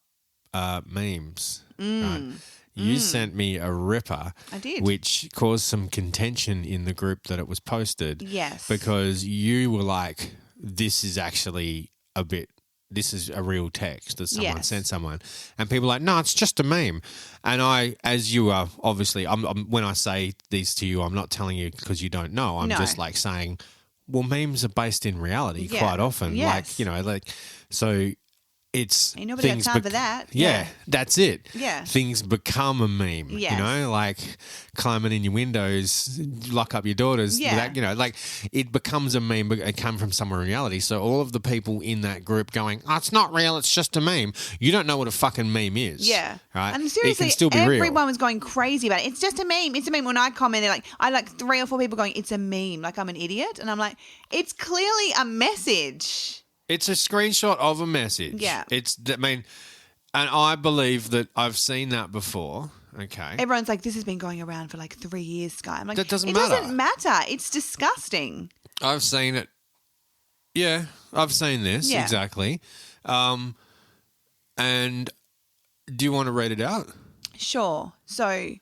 memes. Right? You sent me a ripper. I did. Which caused some contention in the group that it was posted. Yes. Because you were like, this is a real text that someone sent someone. And people are like, no, it's just a meme. And I, as you are, obviously, when I say these to you, I'm not telling you because you don't know. I'm just like saying, well, memes are based in reality quite often. Yes. So it's ain't nobody got time for that. Yeah, that's it. Yeah. Things become a meme. Yes. Like climbing in your windows, lock up your daughters. Yeah. Like it becomes a meme, but it come from somewhere in reality. So all of the people in that group going, oh, it's not real, it's just a meme. You don't know what a fucking meme is. Yeah. Right? And seriously, it can still be everyone real. was going crazy about it. It's just a meme. It's a meme. When I commented, I like 3 or 4 people going, it's a meme. Like I'm an idiot. And I'm like, it's clearly a message. It's a screenshot of a message. Yeah. And I believe that I've seen that before. Okay. Everyone's like, this has been going around for like 3 years, Sky. I'm like, that doesn't it matter. doesn't matter. It's disgusting. I've seen it. Yeah, I've seen this. Yeah. Exactly. And do you want to read it out? Sure. So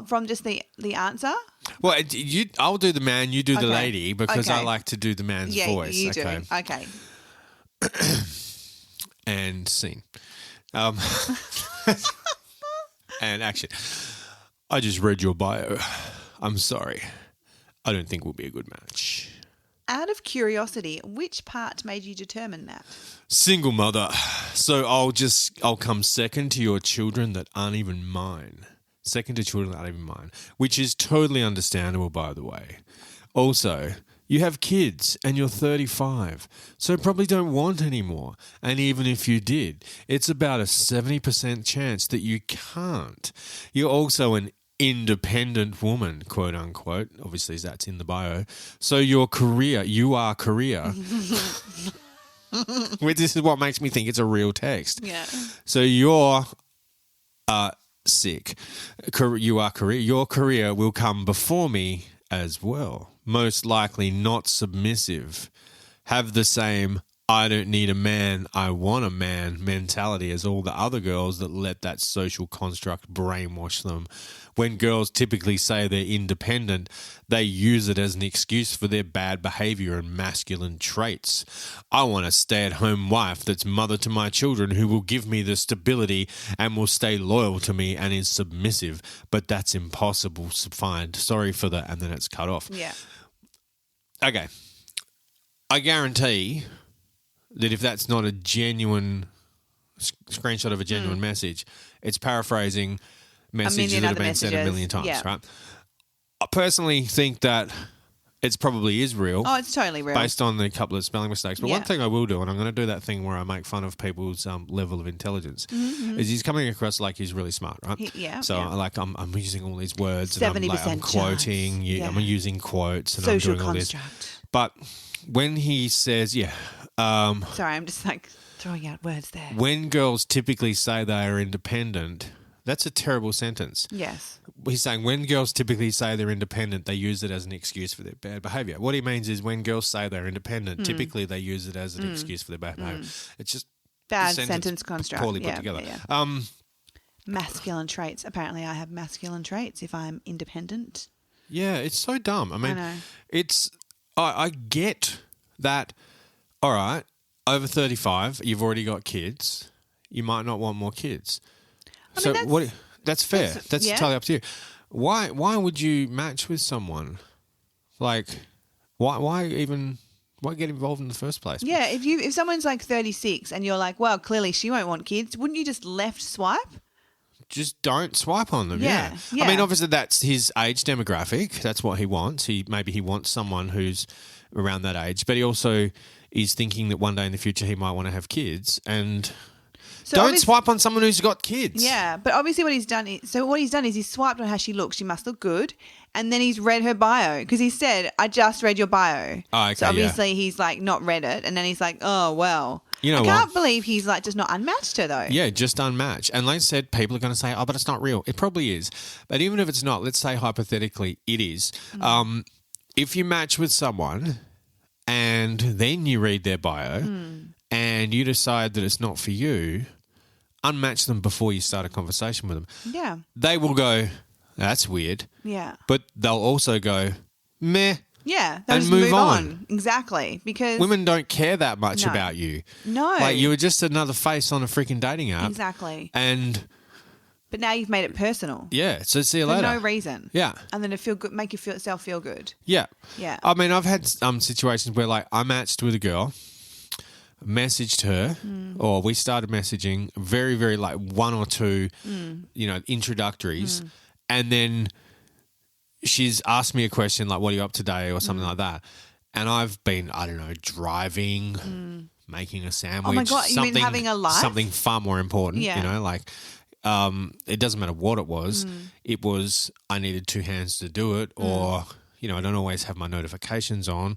from just the answer? Well, I'll do the man, you do the Okay. lady, because I like to do the man's voice. You do. Okay. Okay. And scene. And action. I just read your bio. I'm sorry. I don't think we'll be a good match. Out of curiosity, which part made you determine that? Single mother. So I'll come second to your children that aren't even mine. Second to children that aren't even mine. Which is totally understandable, by the way. Also, you have kids and you're 35, so probably don't want any more. And even if you did, it's about a 70% chance that you can't. You're also an independent woman, quote unquote. Obviously, that's in the bio. So you are career. Which this is what makes me think it's a real text. Yeah. So you're sick. You are career. Your career will come before me as well. Most likely not submissive. Have the same I don't need a man, I want a man mentality as all the other girls that let that social construct brainwash them. When girls typically say they're independent, they use it as an excuse for their bad behavior and masculine traits. I want a stay-at-home wife that's mother to my children who will give me the stability and will stay loyal to me and is submissive, but that's impossible to find. Sorry for that, and then it's cut off. Yeah. Okay. I guarantee that if that's not a genuine screenshot of a genuine message, it's paraphrasing messages that have been sent a million times, right? I personally think that it probably is real. Oh, it's totally real. Based on the couple of spelling mistakes. But one thing I will do, and I'm going to do that thing where I make fun of people's level of intelligence, is he's coming across like he's really smart, right? I'm using all these words and I'm quoting. I'm using quotes and social I'm doing all construct. this. But when he says, sorry, I'm just like throwing out words there. When girls typically say they are independent, that's a terrible sentence. Yes. He's saying when girls typically say they're independent, they use it as an excuse for their bad behaviour. What he means is when girls say they're independent, typically they use it as an excuse for their bad behaviour. It's just bad sentence construct. Poorly put together. Yeah. Masculine traits. Apparently I have masculine traits if I'm independent. Yeah, it's so dumb. I mean, I know. I get that, all right, over 35, you've already got kids. You might not want more kids. That's fair. That's totally up to you. Why would you match with someone? Like, why get involved in the first place? Yeah, if someone's like 36 and you're like, well, clearly she won't want kids, wouldn't you just left swipe? Just don't swipe on them. Yeah. I mean, obviously that's his age demographic. That's what he wants. Maybe he wants someone who's around that age, but he also is thinking that one day in the future he might want to have kids. And So don't swipe on someone who's got kids. Yeah, but obviously what he's done is he's swiped on how she looks. She must look good. And then he's read her bio because he said, I just read your bio. Oh, okay, so obviously he's like not read it. And then he's like, oh, well. You know I can't believe he's like just not unmatched her though. Yeah, just unmatched. And like I said, people are going to say, oh, but it's not real. It probably is. But even if it's not, let's say hypothetically it is. If you match with someone and then you read their bio and you decide that it's not for you, unmatch them before you start a conversation with them. Yeah. They will go, that's weird. Yeah. But they'll also go, meh. Yeah. They'll And just move on. Exactly. Because women don't care that much No. about you. No. Like you were just another face on a freaking dating app. Exactly. And But now you've made it personal. yeah, so see you For later. no reason. Yeah. And then to feel good, make yourself feel good. Yeah. Yeah. I mean, I've had situations where like I matched with a girl, messaged her, or we started messaging very, very like one or two, introductories. And then she's asked me a question like, what are you up to today or something like that. And I've been, I don't know, driving, making a sandwich. Oh my God, you mean having a life? Something far more important, Yeah. like it doesn't matter what it was. It was I needed two hands to do it or, I don't always have my notifications on.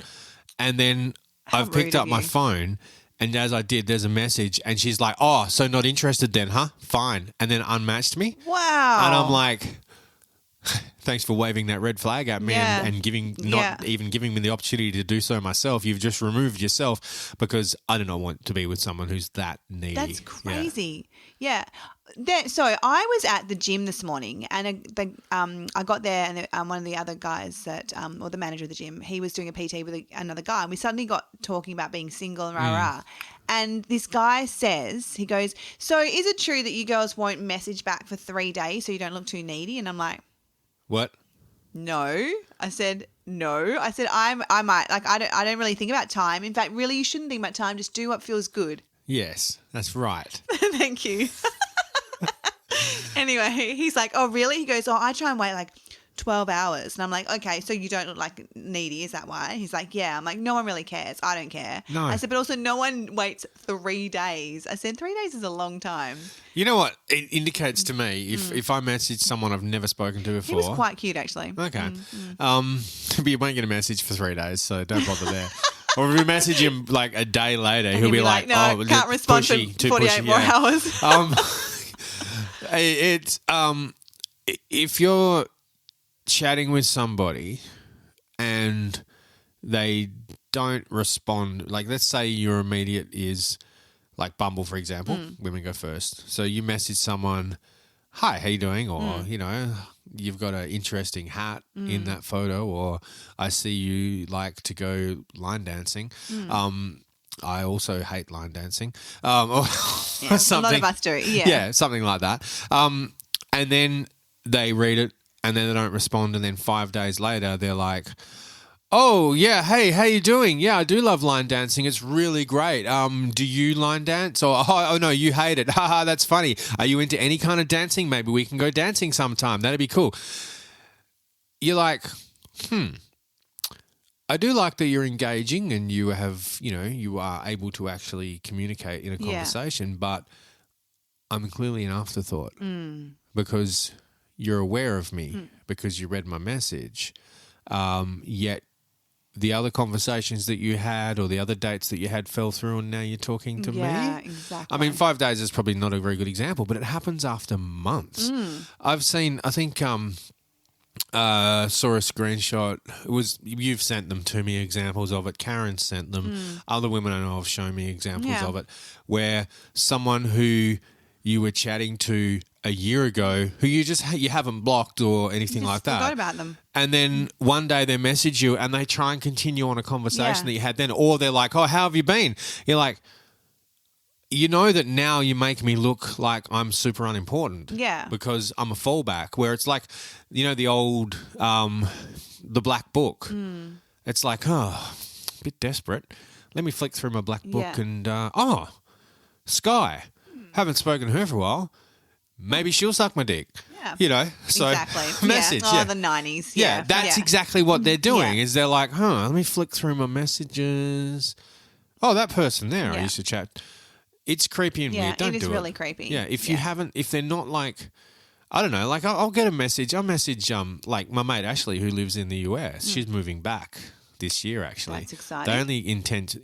And then I've picked up my phone and as I did, there's a message and she's like, oh, so not interested then, huh? Fine. And then unmatched me. Wow. And I'm like, thanks for waving that red flag at me and even giving me the opportunity to do so myself. You've just removed yourself because I do not want to be with someone who's that needy. That's crazy. Yeah. So I was at the gym this morning and I got there and one of the other guys or the manager of the gym, he was doing a PT with another guy and we suddenly got talking about being single and rah-rah. And this guy says, he goes, so is it true that you girls won't message back for 3 days so you don't look too needy? And I'm like, what? No. I said, no. I said, I might. Like, I don't really think about time. In fact, really, you shouldn't think about time. Just do what feels good. Yes, that's right. Thank you. Anyway, he's like, oh, really? He goes, oh, I try and wait like 12 hours. And I'm like, okay, so you don't look like needy. Is that why? He's like, yeah. I'm like, no one really cares. I don't care. No. I said, but also no one waits 3 days. I said, 3 days is a long time. You know what? It indicates to me if I message someone I've never spoken to before. He was quite cute, actually. Okay. But you won't get a message for 3 days, so don't bother there. Or if you message him like a day later, he'll be like, no, oh, can't respond for 48 more hours. If you're chatting with somebody and they don't respond, like let's say your immediate is like Bumble, for example, women go first. So you message someone, hi, how you doing? Or, you've got an interesting hat in that photo, or I see you like to go line dancing. I also hate line dancing. Or something. A lot of us do, yeah. Yeah, something like that. And then they read it and then they don't respond. And then 5 days later, they're like, oh, yeah, hey, how you doing? Yeah, I do love line dancing. It's really great. Do you line dance? Or, oh no, you hate it. Haha, that's funny. Are you into any kind of dancing? Maybe we can go dancing sometime. That'd be cool. You're like, I do like that you're engaging and you have, you are able to actually communicate in a conversation, but I'm clearly an afterthought because you're aware of me because you read my message. Yet the other conversations that you had or the other dates that you had fell through and now you're talking to me. Yeah, exactly. I mean, 5 days is probably not a very good example, but it happens after months. I've seen, I think, saw a screenshot. You've sent them to me, examples of it. Karen sent them. Other women I know have shown me examples of it, where someone who you were chatting to a year ago, who you haven't blocked or anything like that, forgot about them, and then one day they message you and they try and continue on a conversation that you had then, or they're like, "Oh, how have you been?" You're like, you know that now you make me look like I'm super unimportant. Yeah. Because I'm a fallback, where it's like, the old, the black book. It's like, oh, a bit desperate. Let me flick through my black book and, Sky. Haven't spoken to her for a while. Maybe she'll suck my dick. Yeah. So exactly. message. Yeah. Oh, the 90s. Yeah. That's exactly what they're doing is they're like, let me flick through my messages. Oh, that person there I used to chat. it's creepy and weird. Don't do it. It is really creepy. Yeah, if they're not like, I don't know, like I'll get a message. I'll message like my mate Ashley who lives in the US. She's moving back this year actually. That's exciting. They only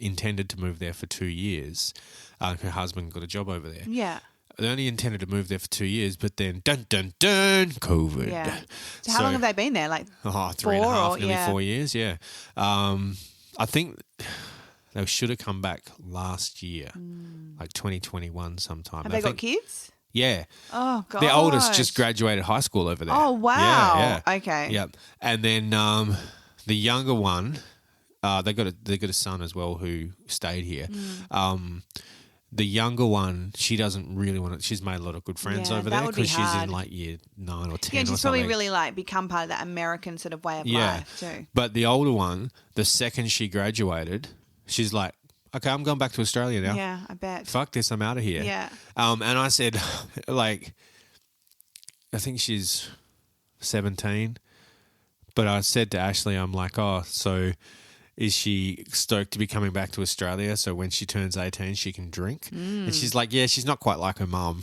intended to move there for 2 years. Her husband got a job over there. Yeah. They only intended to move there for 2 years, but then dun dun dun COVID. Yeah. So how long have they been there? Like 3.5, nearly 4 years. Yeah. I think they should have come back last year, like 2021 sometime. Have they got kids? Yeah. Oh god. The oldest just graduated high school over there. Oh wow. Yeah. Okay. Yep. And then the younger one, they got a son as well who stayed here. The younger one, she doesn't really want to. She's made a lot of good friends over there because she's in like year 9 or 10. Yeah, or she's something. probably really like become part of that American sort of way of life too. But the older one, the second she graduated, she's like, okay, I'm going back to Australia now. Yeah, I bet. Fuck this, I'm out of here. Yeah. And I said, like, I think she's 17. But I said to Ashley, I'm like, oh, so is she stoked to be coming back to Australia so when she turns 18 she can drink? And she's like, yeah, she's not quite like her mum.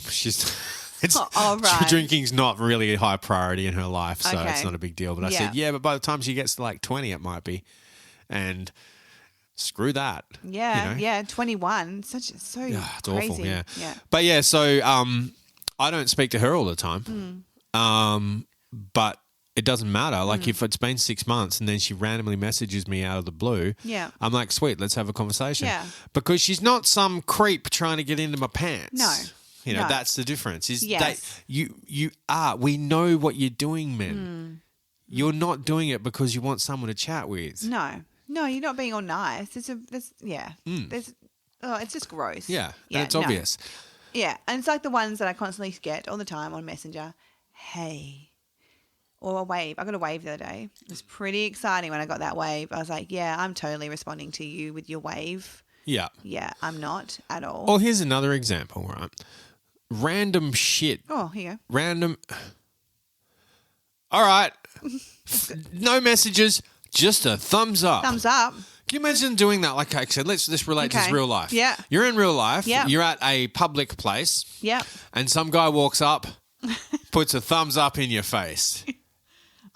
Drinking's not really a high priority in her life, so it's not a big deal. But I said, yeah, but by the time she gets to like 20 it might be. And screw that. Yeah, 21. So it's crazy. awful, yeah. But yeah, so I don't speak to her all the time. But it doesn't matter. Like if it's been 6 months and then she randomly messages me out of the blue, I'm like, sweet, let's have a conversation. Yeah. Because she's not some creep trying to get into my pants. No. You know, that's the difference. Yes. You are. We know what you're doing, men. You're not doing it because you want someone to chat with. No, you're not being all nice. it's just gross. Yeah, and it's obvious. Yeah, and it's like the ones that I constantly get all the time on Messenger. Hey. Or a wave. I got a wave the other day. It was pretty exciting when I got that wave. I was like, yeah, I'm totally responding to you with your wave. Yeah. Yeah, I'm not at all. Oh, here's another example, right? Random shit. Oh, here you go. Random. All right. No messages, just a thumbs up. Thumbs up. Can you imagine doing that? Like I said, let's relate to real life. Yeah. You're in real life. Yeah. You're at a public place. Yeah. And some guy walks up, puts a thumbs up in your face.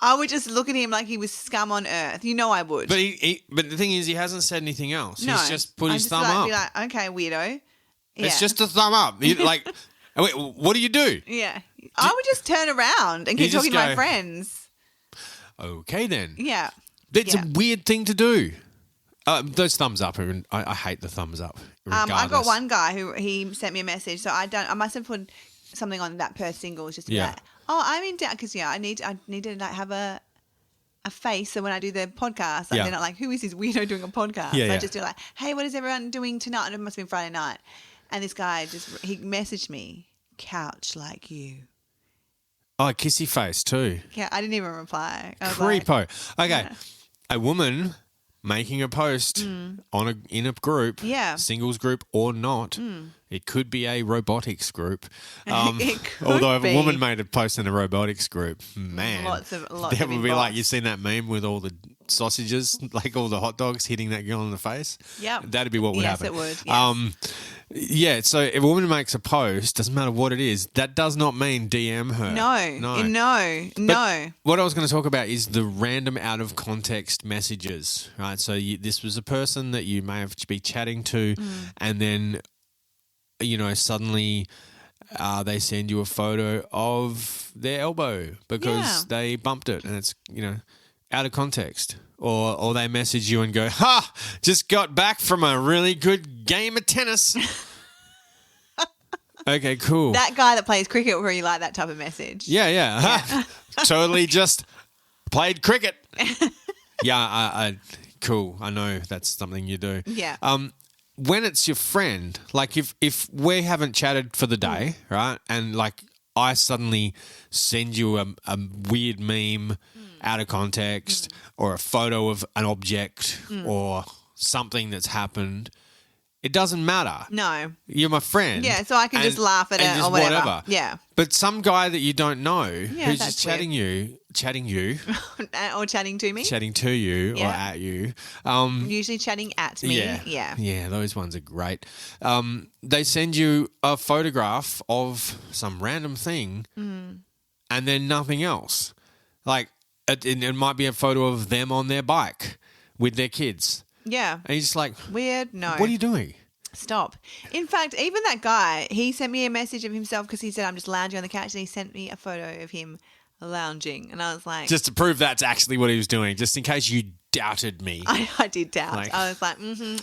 I would just look at him like he was scum on earth. You know I would. But but the thing is, he hasn't said anything else. No. He's just put his thumb up. up. Be like, okay, weirdo. Yeah. It's just a thumb up. Like, wait, what do you do? Yeah. I would just turn around and keep talking to my friends. Okay, then. Yeah. That's a weird thing to do. Those thumbs up, I hate the thumbs up. I got one guy who he sent me a message, so I must have put something on that per singles just to be like, oh, I'm in doubt because I need to like have a face so when I do the podcast, they're not like, who is this weirdo doing a podcast? I just do like, hey, what is everyone doing tonight? And it must have been Friday night. And this guy he messaged me, couch like you. Oh, kissy face too. Yeah, I didn't even reply. Creepo. Okay, a woman making a post in a group, singles group or not. It could be a robotics group. It could although if be. a woman made a post in a robotics group, man, lots that of would be like, inbox. you've seen that meme with all the sausages, like all the hot dogs hitting that girl in the face? Yep. That'd be what would happen. Yes, it would. Yes. So if a woman makes a post, doesn't matter what it is, that does not mean DM her. No. What I was going to talk about is the random out of context messages, right? So this was a person that you may have been chatting to and then, suddenly they send you a photo of their elbow because they bumped it and it's, out of context. Or they message you and go, ha, just got back from a really good game of tennis. Okay, cool. That guy that plays cricket where you like that type of message. Yeah. Totally just played cricket. I cool. I know that's something you do. Yeah. When it's your friend, like if we haven't chatted for the day, right, and like I suddenly send you a weird meme out of context or a photo of an object or something that's happened, It doesn't matter. No. You're my friend. Yeah, so I can just laugh at it just or whatever. Yeah. But some guy that you don't know who's that's just chatting you, or chatting to me. chatting to you or at you. Usually chatting at me. Yeah. Yeah, those ones are great. They send you a photograph of some random thing and then nothing else. Like, it might be a photo of them on their bike with their kids. Yeah. And you're just like, weird. No. What are you doing? Stop. In fact, even that guy, he sent me a message of himself because he said, I'm just lounging on the couch, and he sent me a photo of him lounging. And I was like... Just to prove that's actually what he was doing, just in case you doubted me. I did doubt. I was like,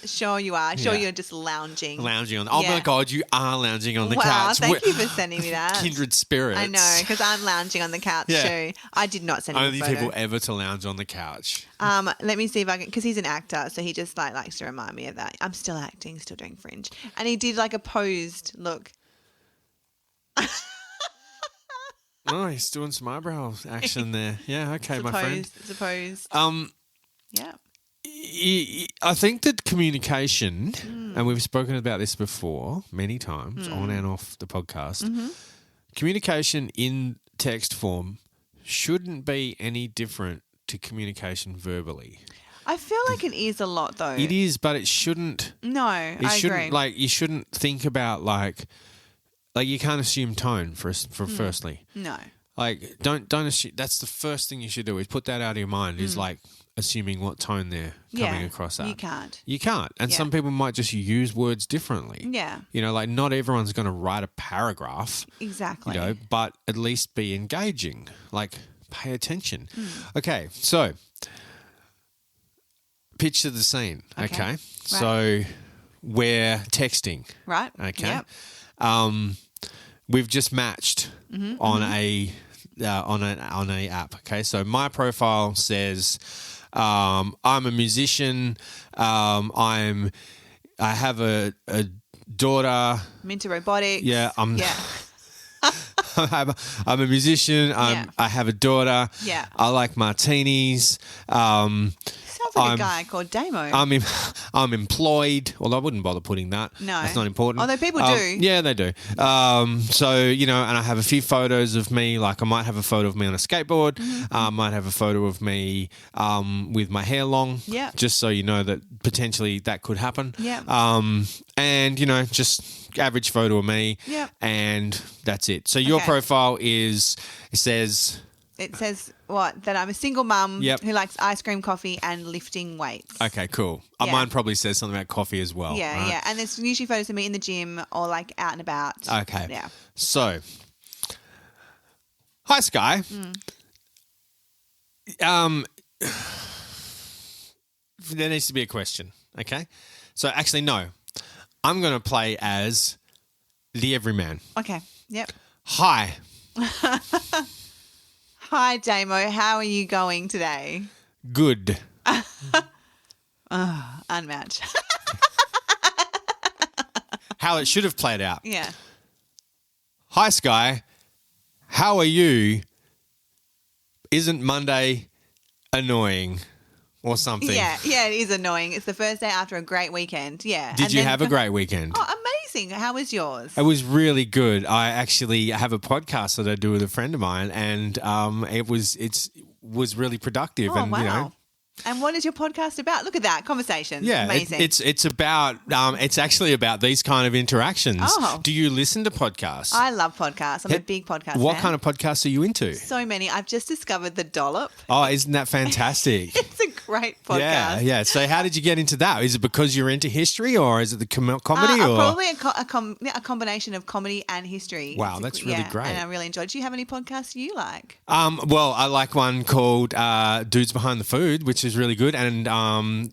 sure you are. Sure you're just lounging. Lounging on... Oh, my God, you are lounging on the couch. Wow, thank you for sending me that. Kindred spirits. I know, because I'm lounging on the couch too. I did not send him Only a photo. people ever to lounge on the couch. Let me see if I can... Because he's an actor, so he just likes to remind me of that. I'm still acting, still doing Fringe. And he did like a posed look. Oh, he's doing some eyebrow action there. Yeah, okay, my friend. Suppose. Yeah. I think that communication, and we've spoken about this before many times on and off the podcast, communication in text form shouldn't be any different to communication verbally. I feel like it is a lot though. It is, but it shouldn't. No, I agree. Like, you shouldn't think about like you can't assume tone firstly. No. Like, don't assume. That's the first thing you should do is put that out of your mind. Is like assuming what tone they're coming across at. You can't. And some people might just use words differently. Yeah. You know, like not everyone's going to write a paragraph. Exactly. You know, but at least be engaging. Like, pay attention. Okay, so picture the scene. Okay. Right. So we're texting. Right. Okay. Yep. We've just matched on a app. Okay, so my profile says I'm a musician. I have a daughter. I'm into robotics. Yeah, I'm a musician. I have a daughter. Yeah. I like martinis. Sounds like a guy called Damo. I'm employed. Well, I wouldn't bother putting that. No. That's not important. Although people do. Yeah, they do. So, you know, and I have a few photos of me. Like, I might have a photo of me on a skateboard. I might have a photo of me with my hair long. Yeah. Just so you know that potentially that could happen. Yeah. And, you know, just average photo of me. Yeah. And that's it. So your profile says... It says what? That I'm a single mum Yep. who likes ice cream, coffee, and lifting weights. Okay, cool. Yeah. Mine probably says something about coffee as well. Yeah, right? yeah. And there's usually photos of me in the gym or like out and about. Okay. Yeah. So, hi, Sky. There needs to be a question, okay? So, actually, no. I'm going to play as the everyman. Okay. Yep. Hi. Hi, Damo. How are you going today? Good. Unmatch. How it should have played out. Yeah. Hi, Sky. How are you? Isn't Monday annoying or something? Yeah, it is annoying. It's the first day after a great weekend. Yeah. Did you have a great weekend? Oh, amazing. How was yours? It was really good. I actually have a podcast that I do with a friend of mine, and it was really productive. Oh, and wow. you know, and what is your podcast about? Look at that. Conversations. yeah, Amazing. it's about it's actually about these kind of interactions. Oh. Do you listen to podcasts? I love podcasts. I'm a big podcast What fan. kind of podcasts are you into? So many. I've just discovered The Dollop. Oh, isn't that fantastic? It's a great podcast. Yeah. So how did you get into that? Is it because you're into history, or is it the comedy? Or probably a combination of comedy and history. Wow, that's really great. And I really enjoyed. Do you have any podcasts you like? Well, I like one called Dudes Behind the Food, which is really good, and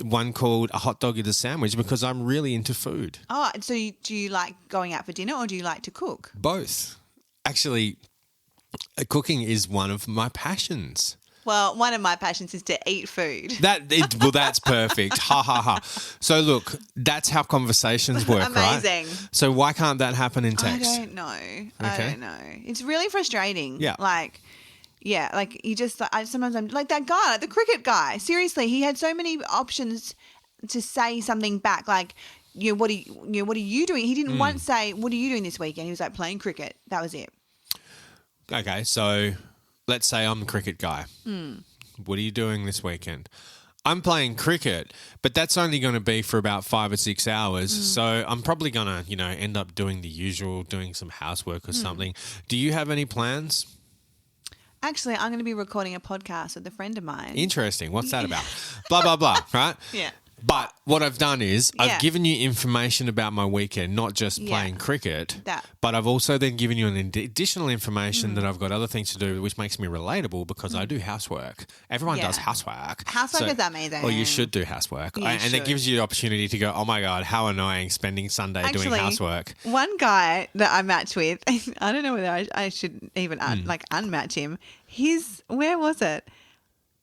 one called A Hot Dog is a Sandwich, because I'm really into food. Oh, so do you like going out for dinner, or do you like to cook? Both. Actually, cooking is one of my passions. Well, one of my passions is to eat food. Well, that's perfect. Ha, ha, ha. So, look, that's how conversations work, Amazing. right? So why can't that happen in text? I don't know. I don't know. It's really frustrating. Yeah. Like you just, sometimes I'm like that guy, like the cricket guy. Seriously, he had so many options to say something back. Like, what are you doing? He didn't once say, what are you doing this weekend? He was like, playing cricket. That was it. Okay, so let's say I'm the cricket guy. What are you doing this weekend? I'm playing cricket, but that's only going to be for about 5 or 6 hours. So I'm probably going to, end up doing the usual, doing some housework or something. Do you have any plans? Actually, I'm going to be recording a podcast with a friend of mine. Interesting. What's that about? Blah, blah, blah, right? Yeah. But what I've done is I've given you information about my weekend, not just playing cricket, but I've also then given you an additional information that I've got other things to do, which makes me relatable because I do housework. Everyone does housework. Housework is amazing. Well, you should do housework. And it gives you the opportunity to go, oh my God, how annoying spending Sunday doing housework. One guy that I match with, I don't know whether I should even unmatch him. Where was it?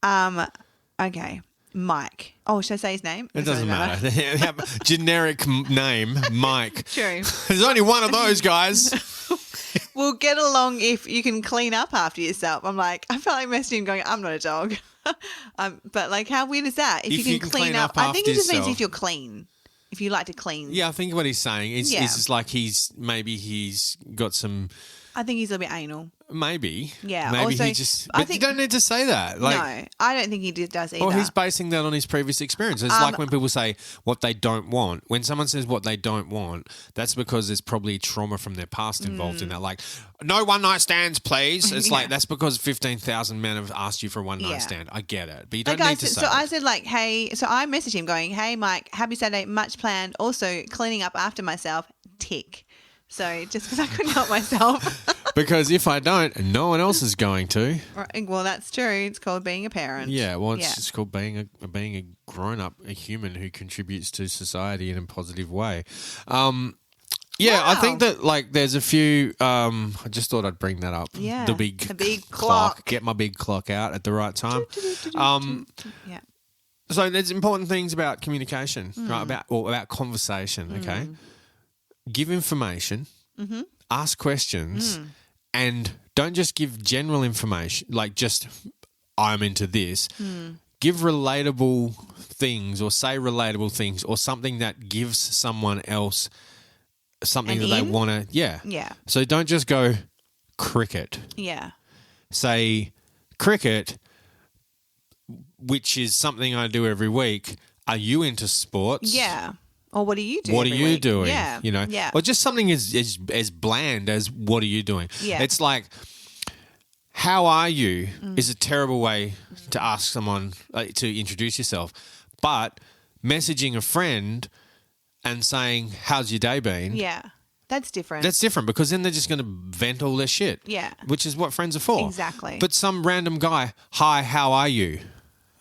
Okay. Mike. Oh, should I say his name? It doesn't matter. Generic name, Mike. True. There's only one of those guys. We'll get along if you can clean up after yourself. I'm like, I felt like messaging him going, I'm not a dog. But like, how weird is that? If you can clean up I think it just means if you're clean. If you like to clean. Yeah, I think what he's saying is just like he's got some... I think he's a little bit anal. Maybe. Yeah. Maybe also, he just... But you don't need to say that. No, I don't think he does either. Or he's basing that on his previous experience. It's like when people say what they don't want. When someone says what they don't want, that's because there's probably trauma from their past involved in that. Like, no one-night stands, please. It's like, that's because 15,000 men have asked you for a one-night stand. I get it. But you don't need to say So I said like, hey... So I messaged him going, hey, Mike, happy Saturday, much planned. Also, cleaning up after myself, tick. So just because I couldn't help myself. Because if I don't, no one else is going to. Well, that's true. It's called being a parent. Yeah, well, it's just called being a grown-up, a human who contributes to society in a positive way. I think that like there's a few. I just thought I'd bring that up. Yeah, the big clock. Get my big clock out at the right time. Yeah. So there's important things about communication, right? About conversation. Okay. Give information, ask questions, and don't just give general information, like just, I'm into this. Give relatable things or say relatable things or something that gives someone else something that they want to, Yeah. So don't just go cricket. Yeah. Say cricket, which is something I do every week. Are you into sports? Yeah. Or what do you do? What are you doing? Yeah. Or just something as bland as what are you doing? Yeah. It's like, how are you is a terrible way to ask someone to introduce yourself. But messaging a friend and saying, how's your day been? Yeah. That's different. That's different because then they're just going to vent all their shit. Yeah. Which is what friends are for. Exactly. But some random guy, hi, how are you?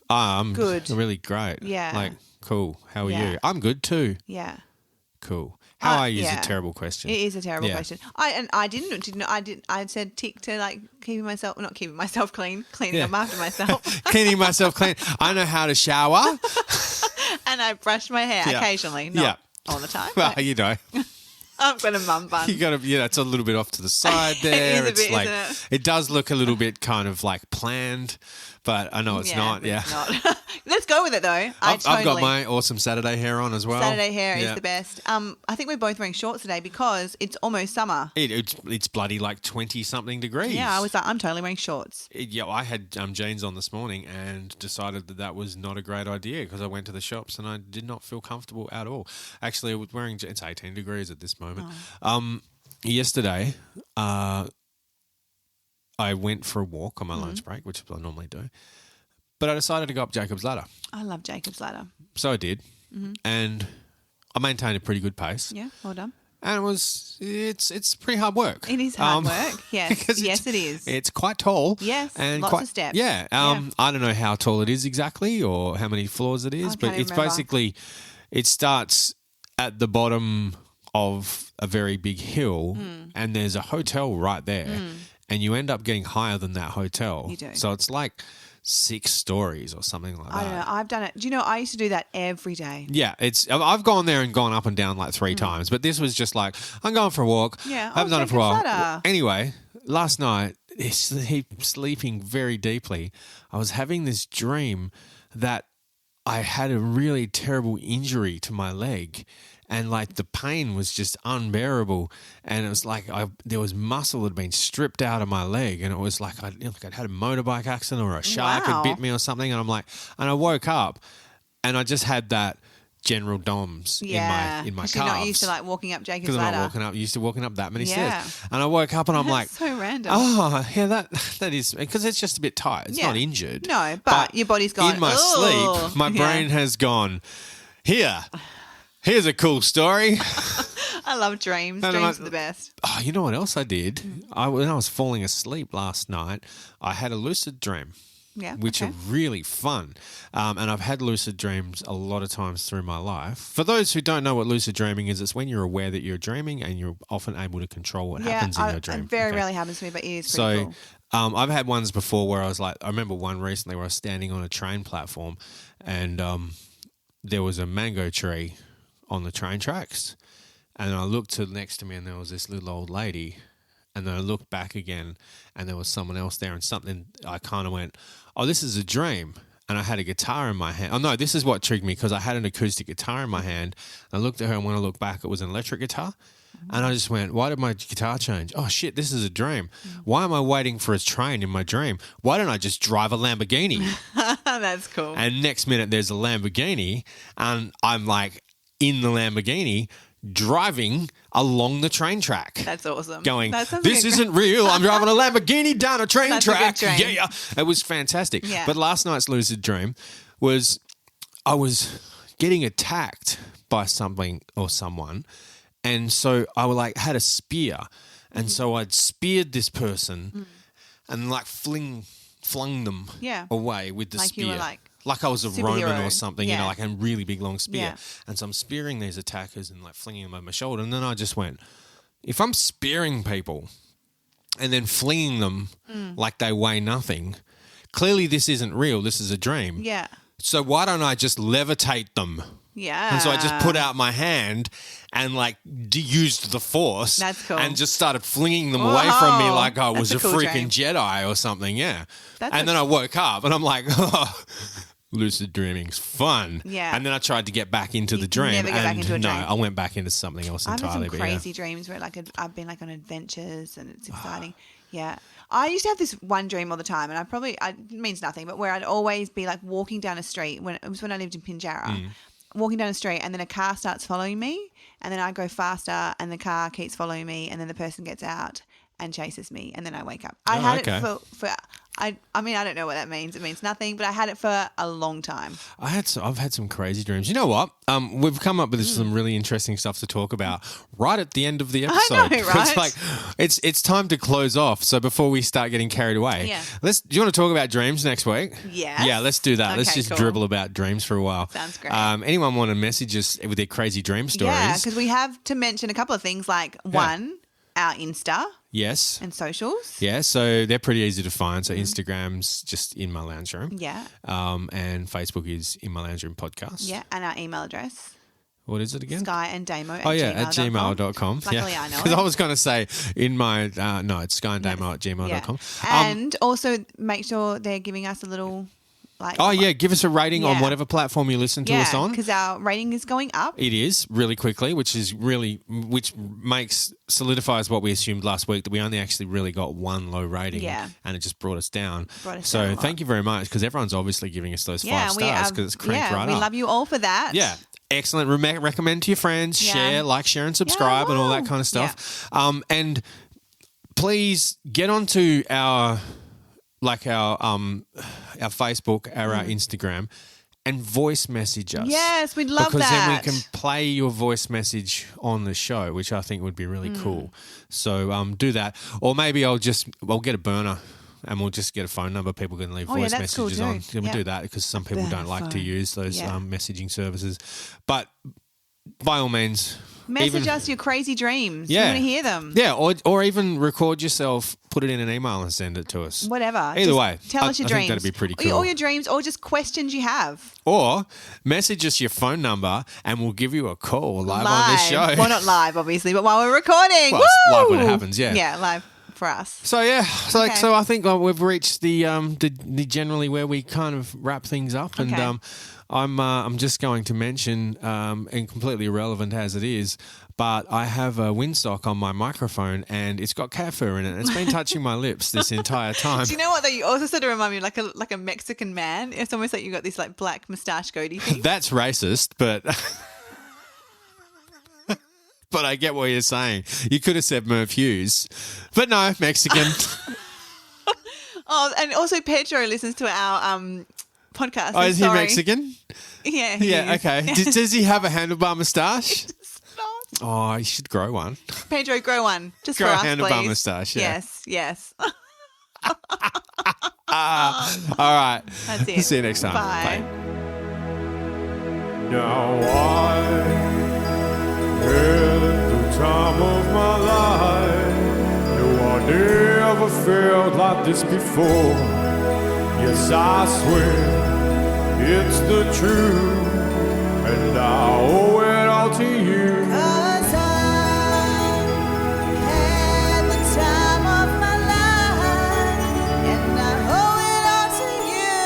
I'm good. Really great. Yeah. Like, cool. How are you? I'm good too. Yeah. Cool. How are you is a terrible question. It is a terrible question. I said tick to like not keeping myself clean, cleaning up after myself. Cleaning myself clean. I know how to shower. And I brush my hair occasionally, not all the time. Well, you know. I've got a mum bun. You got to, it's a little bit off to the side there. It is a bit, like, isn't it does look a little bit kind of like planned, but I know it's not. Yeah. It's not. Let's go with it though. I've got my awesome Saturday hair on as well. Saturday hair is the best. I think we're both wearing shorts today because it's almost summer. It's bloody like 20-something degrees. Yeah, I was like, I'm totally wearing shorts. I had jeans on this morning and decided that was not a great idea because I went to the shops and I did not feel comfortable at all. Actually, I was wearing, it's 18 degrees at this moment. Yesterday, I went for a walk on my lunch break, which I normally do. But I decided to go up Jacob's Ladder. I love Jacob's Ladder. So I did. And I maintained a pretty good pace. Yeah, well done. And it's pretty hard work. It is hard work, yes. Yes, it is. It's quite tall. Yes, and lots of steps. Yeah. I don't know how tall it is exactly or how many floors it is, but it's basically, it starts at the bottom of a very big hill and there's a hotel right there and you end up getting higher than that hotel. You do. So it's like 6 stories or something like that. I don't know. I've done it. Do you know, I used to do that every day. Yeah, I've gone there and gone up and down like 3 times, but this was just like, I'm going for a walk. Yeah. I haven't done it for a while. Anyway, last night, sleeping very deeply, I was having this dream that I had a really terrible injury to my leg and like the pain was just unbearable. And it was like there was muscle that had been stripped out of my leg, and it was like I'd had a motorbike accident or a shark had bit me or something. And I'm like, and I woke up, and I just had that general DOMS in my calves. You're not used to like walking up Jacob's ladder. Because I'm not used to walking up that many stairs. And I woke up and I'm like, so random. Oh, yeah, that is because it's just a bit tight. It's not injured. No, but your body's gone. In my sleep, my brain has gone. Here's a cool story. I love dreams. Dreams are the best. Oh, you know what else I did? When I was falling asleep last night, I had a lucid dream. Yeah, which are really fun. And I've had lucid dreams a lot of times through my life. For those who don't know what lucid dreaming is, it's when you're aware that you're dreaming and you're often able to control what happens in your dream. It very rarely happens to me, but it is pretty cool. I've had ones before where I was like, I remember one recently where I was standing on a train platform and there was a mango tree on the train tracks. And I looked to next to me and there was this little old lady. And then I looked back again and there was someone else there and something, I kind of went, oh, this is a dream. And I had a guitar in my hand. Oh, no, this is what triggered me because I had an acoustic guitar in my hand. And I looked at her and when I looked back, it was an electric guitar. And I just went, why did my guitar change? Oh, shit, this is a dream. Why am I waiting for a train in my dream? Why don't I just drive a Lamborghini? That's cool. And next minute there's a Lamborghini and I'm like in the Lamborghini driving along the train track. That's awesome. Going, this isn't real. I'm driving a Lamborghini down a train track. Yeah. It was fantastic. Yeah. But last night's lucid dream was I was getting attacked by something or someone. And so I had a spear. And so I'd speared this person and like flung them away with the spear. You were like I was a Roman or something, like a really big long spear. Yeah. And so I'm spearing these attackers and like flinging them over my shoulder. And then I just went, if I'm spearing people and then flinging them like they weigh nothing, clearly this isn't real. This is a dream. Yeah. So why don't I just levitate them? Yeah. And so I just put out my hand and like used the force. That's cool. And just started flinging them away from me like I was a cool freaking dream. Jedi or something. Yeah. And then I woke up and I'm like, oh, lucid dreaming's fun. Yeah. And then I tried to get back into the dream. Never get back into a dream. No, I went back into something else entirely. I've had some crazy dreams where I've been like on adventures and it's exciting. Yeah. I used to have this one dream all the time and it means nothing, but where I'd always be like walking down a street it was when I lived in Pinjarra. Walking down the street and then a car starts following me and then I go faster and the car keeps following me and then the person gets out and chases me and then I wake up. I had it for I don't know what that means. It means nothing, but I had it for a long time. I've had some crazy dreams. You know what? We've come up with some really interesting stuff to talk about right at the end of the episode. I know, right? It's like it's time to close off. So before we start getting carried away, do you want to talk about dreams next week? Yes. Yeah, let's do that. Okay, let's just dribble about dreams for a while. Sounds great. Anyone want to message us with their crazy dream stories? Yeah, because we have to mention a couple of things like one, our Insta. Yes. And socials. Yeah, so they're pretty easy to find. So Instagram's just In My Lounge Room. Yeah. And Facebook is In My Lounge Room Podcast. Yeah, and our email address. What is it again? Sky and Damo at gmail.com. Luckily I know it. Because I was going to say in my, it's Sky and Damo at gmail.com. And also make sure they're giving us a little... give us a rating on whatever platform you listen to us on. Because our rating is going up. It is really quickly, which solidifies what we assumed last week, that we only actually really got one low rating. Yeah. And it just brought us down. So thank you very much, because everyone's obviously giving us those 5 stars because it's cranked right up. We love you all for that. Yeah. Excellent. recommend to your friends, share, share and subscribe and all that kind of stuff. Yeah. And please get onto our Facebook or our Instagram and voice message us. Yes, we'd love because that. then we can play your voice message on the show, which I think would be really cool. So do that. Or maybe I'll get a burner and we'll just get a phone number people can leave voice messages on. We'll do that because some people don't like to use those messaging services. But by all means... Message us your crazy dreams. Yeah. We want to hear them. Yeah, or even record yourself, put it in an email and send it to us. Whatever. Either way. Tell us your dreams. I think that'd be pretty cool. Or your dreams or just questions you have. Or message us your phone number and we'll give you a call live on the show. Well, not live, obviously, but while we're recording. Well, it's live when it happens, yeah. Yeah, live. for us. So yeah, so I think we've reached the generally where we kind of wrap things up, and I'm just going to mention, and completely irrelevant as it is, but I have a windsock on my microphone and it's got cat fur in it. It's been touching my lips this entire time. Do you know what though? You also sort of remind me of like a Mexican man. It's almost like you got this like black moustache goatee thing. That's racist, but but I get what you're saying. You could have said Merv Hughes, but no, Mexican. Oh, and also Pedro listens to our podcast. Oh, is he Mexican? Yeah. Yeah. Okay. Does he have a handlebar moustache? Not. Oh, you should grow one. Pedro, grow one. Just grow for us, a handlebar please. moustache. Yeah. Yes. All right. That's it. See you next time. Bye. Now I had the time of my life. No, I never felt like this before. Yes, I swear it's the truth, and I owe it all to you. 'Cause I had the time of my life, and I owe it all to you.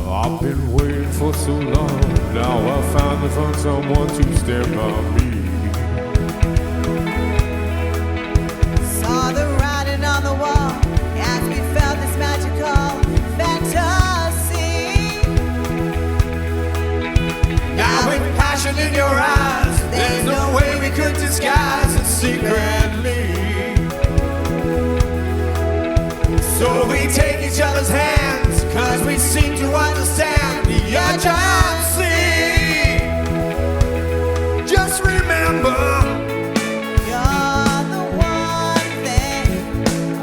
I've been waiting for so long. Now I finally found someone to stand by me. Saw the writing on the wall as we felt this magical fantasy. Now with passion in your eyes, there's no way we could disguise it secretly. So we take each other's hands, 'cause we seem to understand the urgency. Just remember, You're the one thing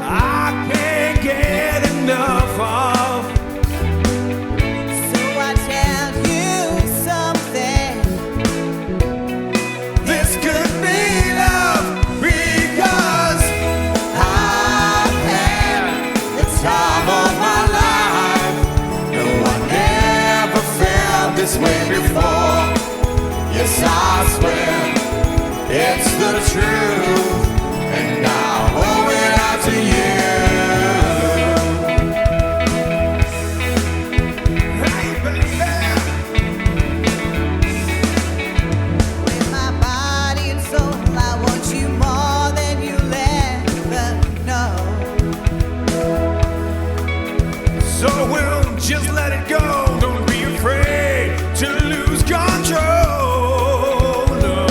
I can't get enough of. So I tell you something. This could be love, because I've had the time of my life. No, I never felt this way before. Yes, I swear it's the truth, and I owe it all to you. Hey, baby. With my body and soul, I want you more than you'll ever know. So we'll just let it go. Don't be afraid to lose control. No.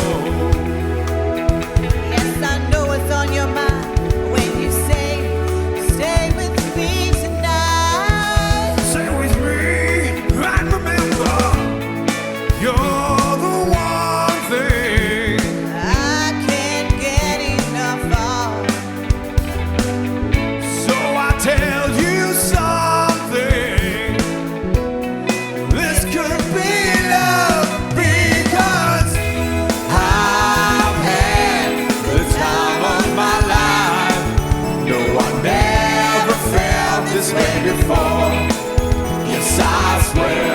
Yes, I know what's on your mind when you say, stay with me tonight. Stay with me and remember, you're the one thing I can't get enough of. So I tell you something. This could be love, because I've had the time of my life. No, I never felt this way before. Yes, I swear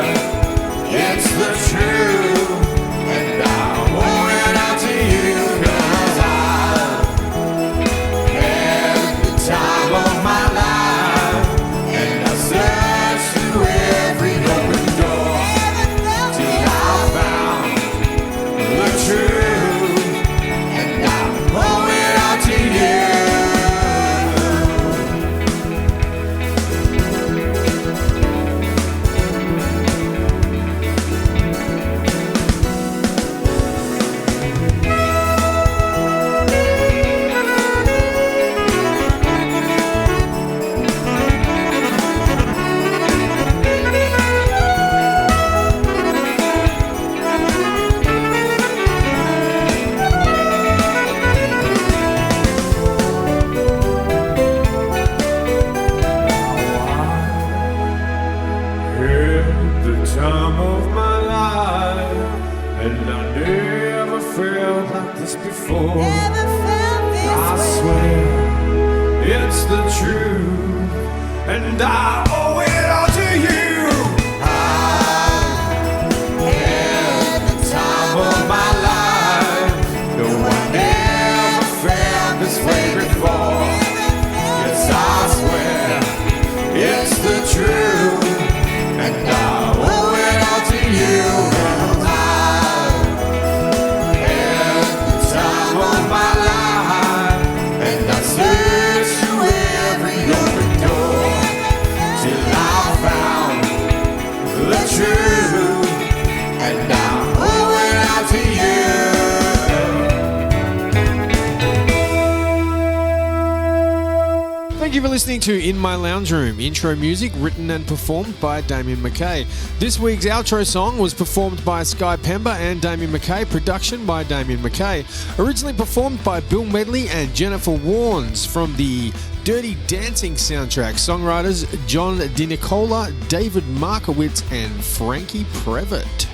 it's the truth, and I owe it all to you, 'cause I've had the time of my life, and I searched through every open door till I found the truth, and I owe it all to you. Had the time of my life, and I never felt like this before. Never felt this I way. swear it's the truth, and I owe it all to you. Had Thank you for listening to In My Lounge Room. Intro music written and performed by Damien McKay. This week's outro song was performed by Sky Pember and Damien McKay. Production by Damien McKay. Originally performed by Bill Medley and Jennifer Warnes from the Dirty Dancing soundtrack. Songwriters John DiNicola, David Markowitz and Frankie Previtt.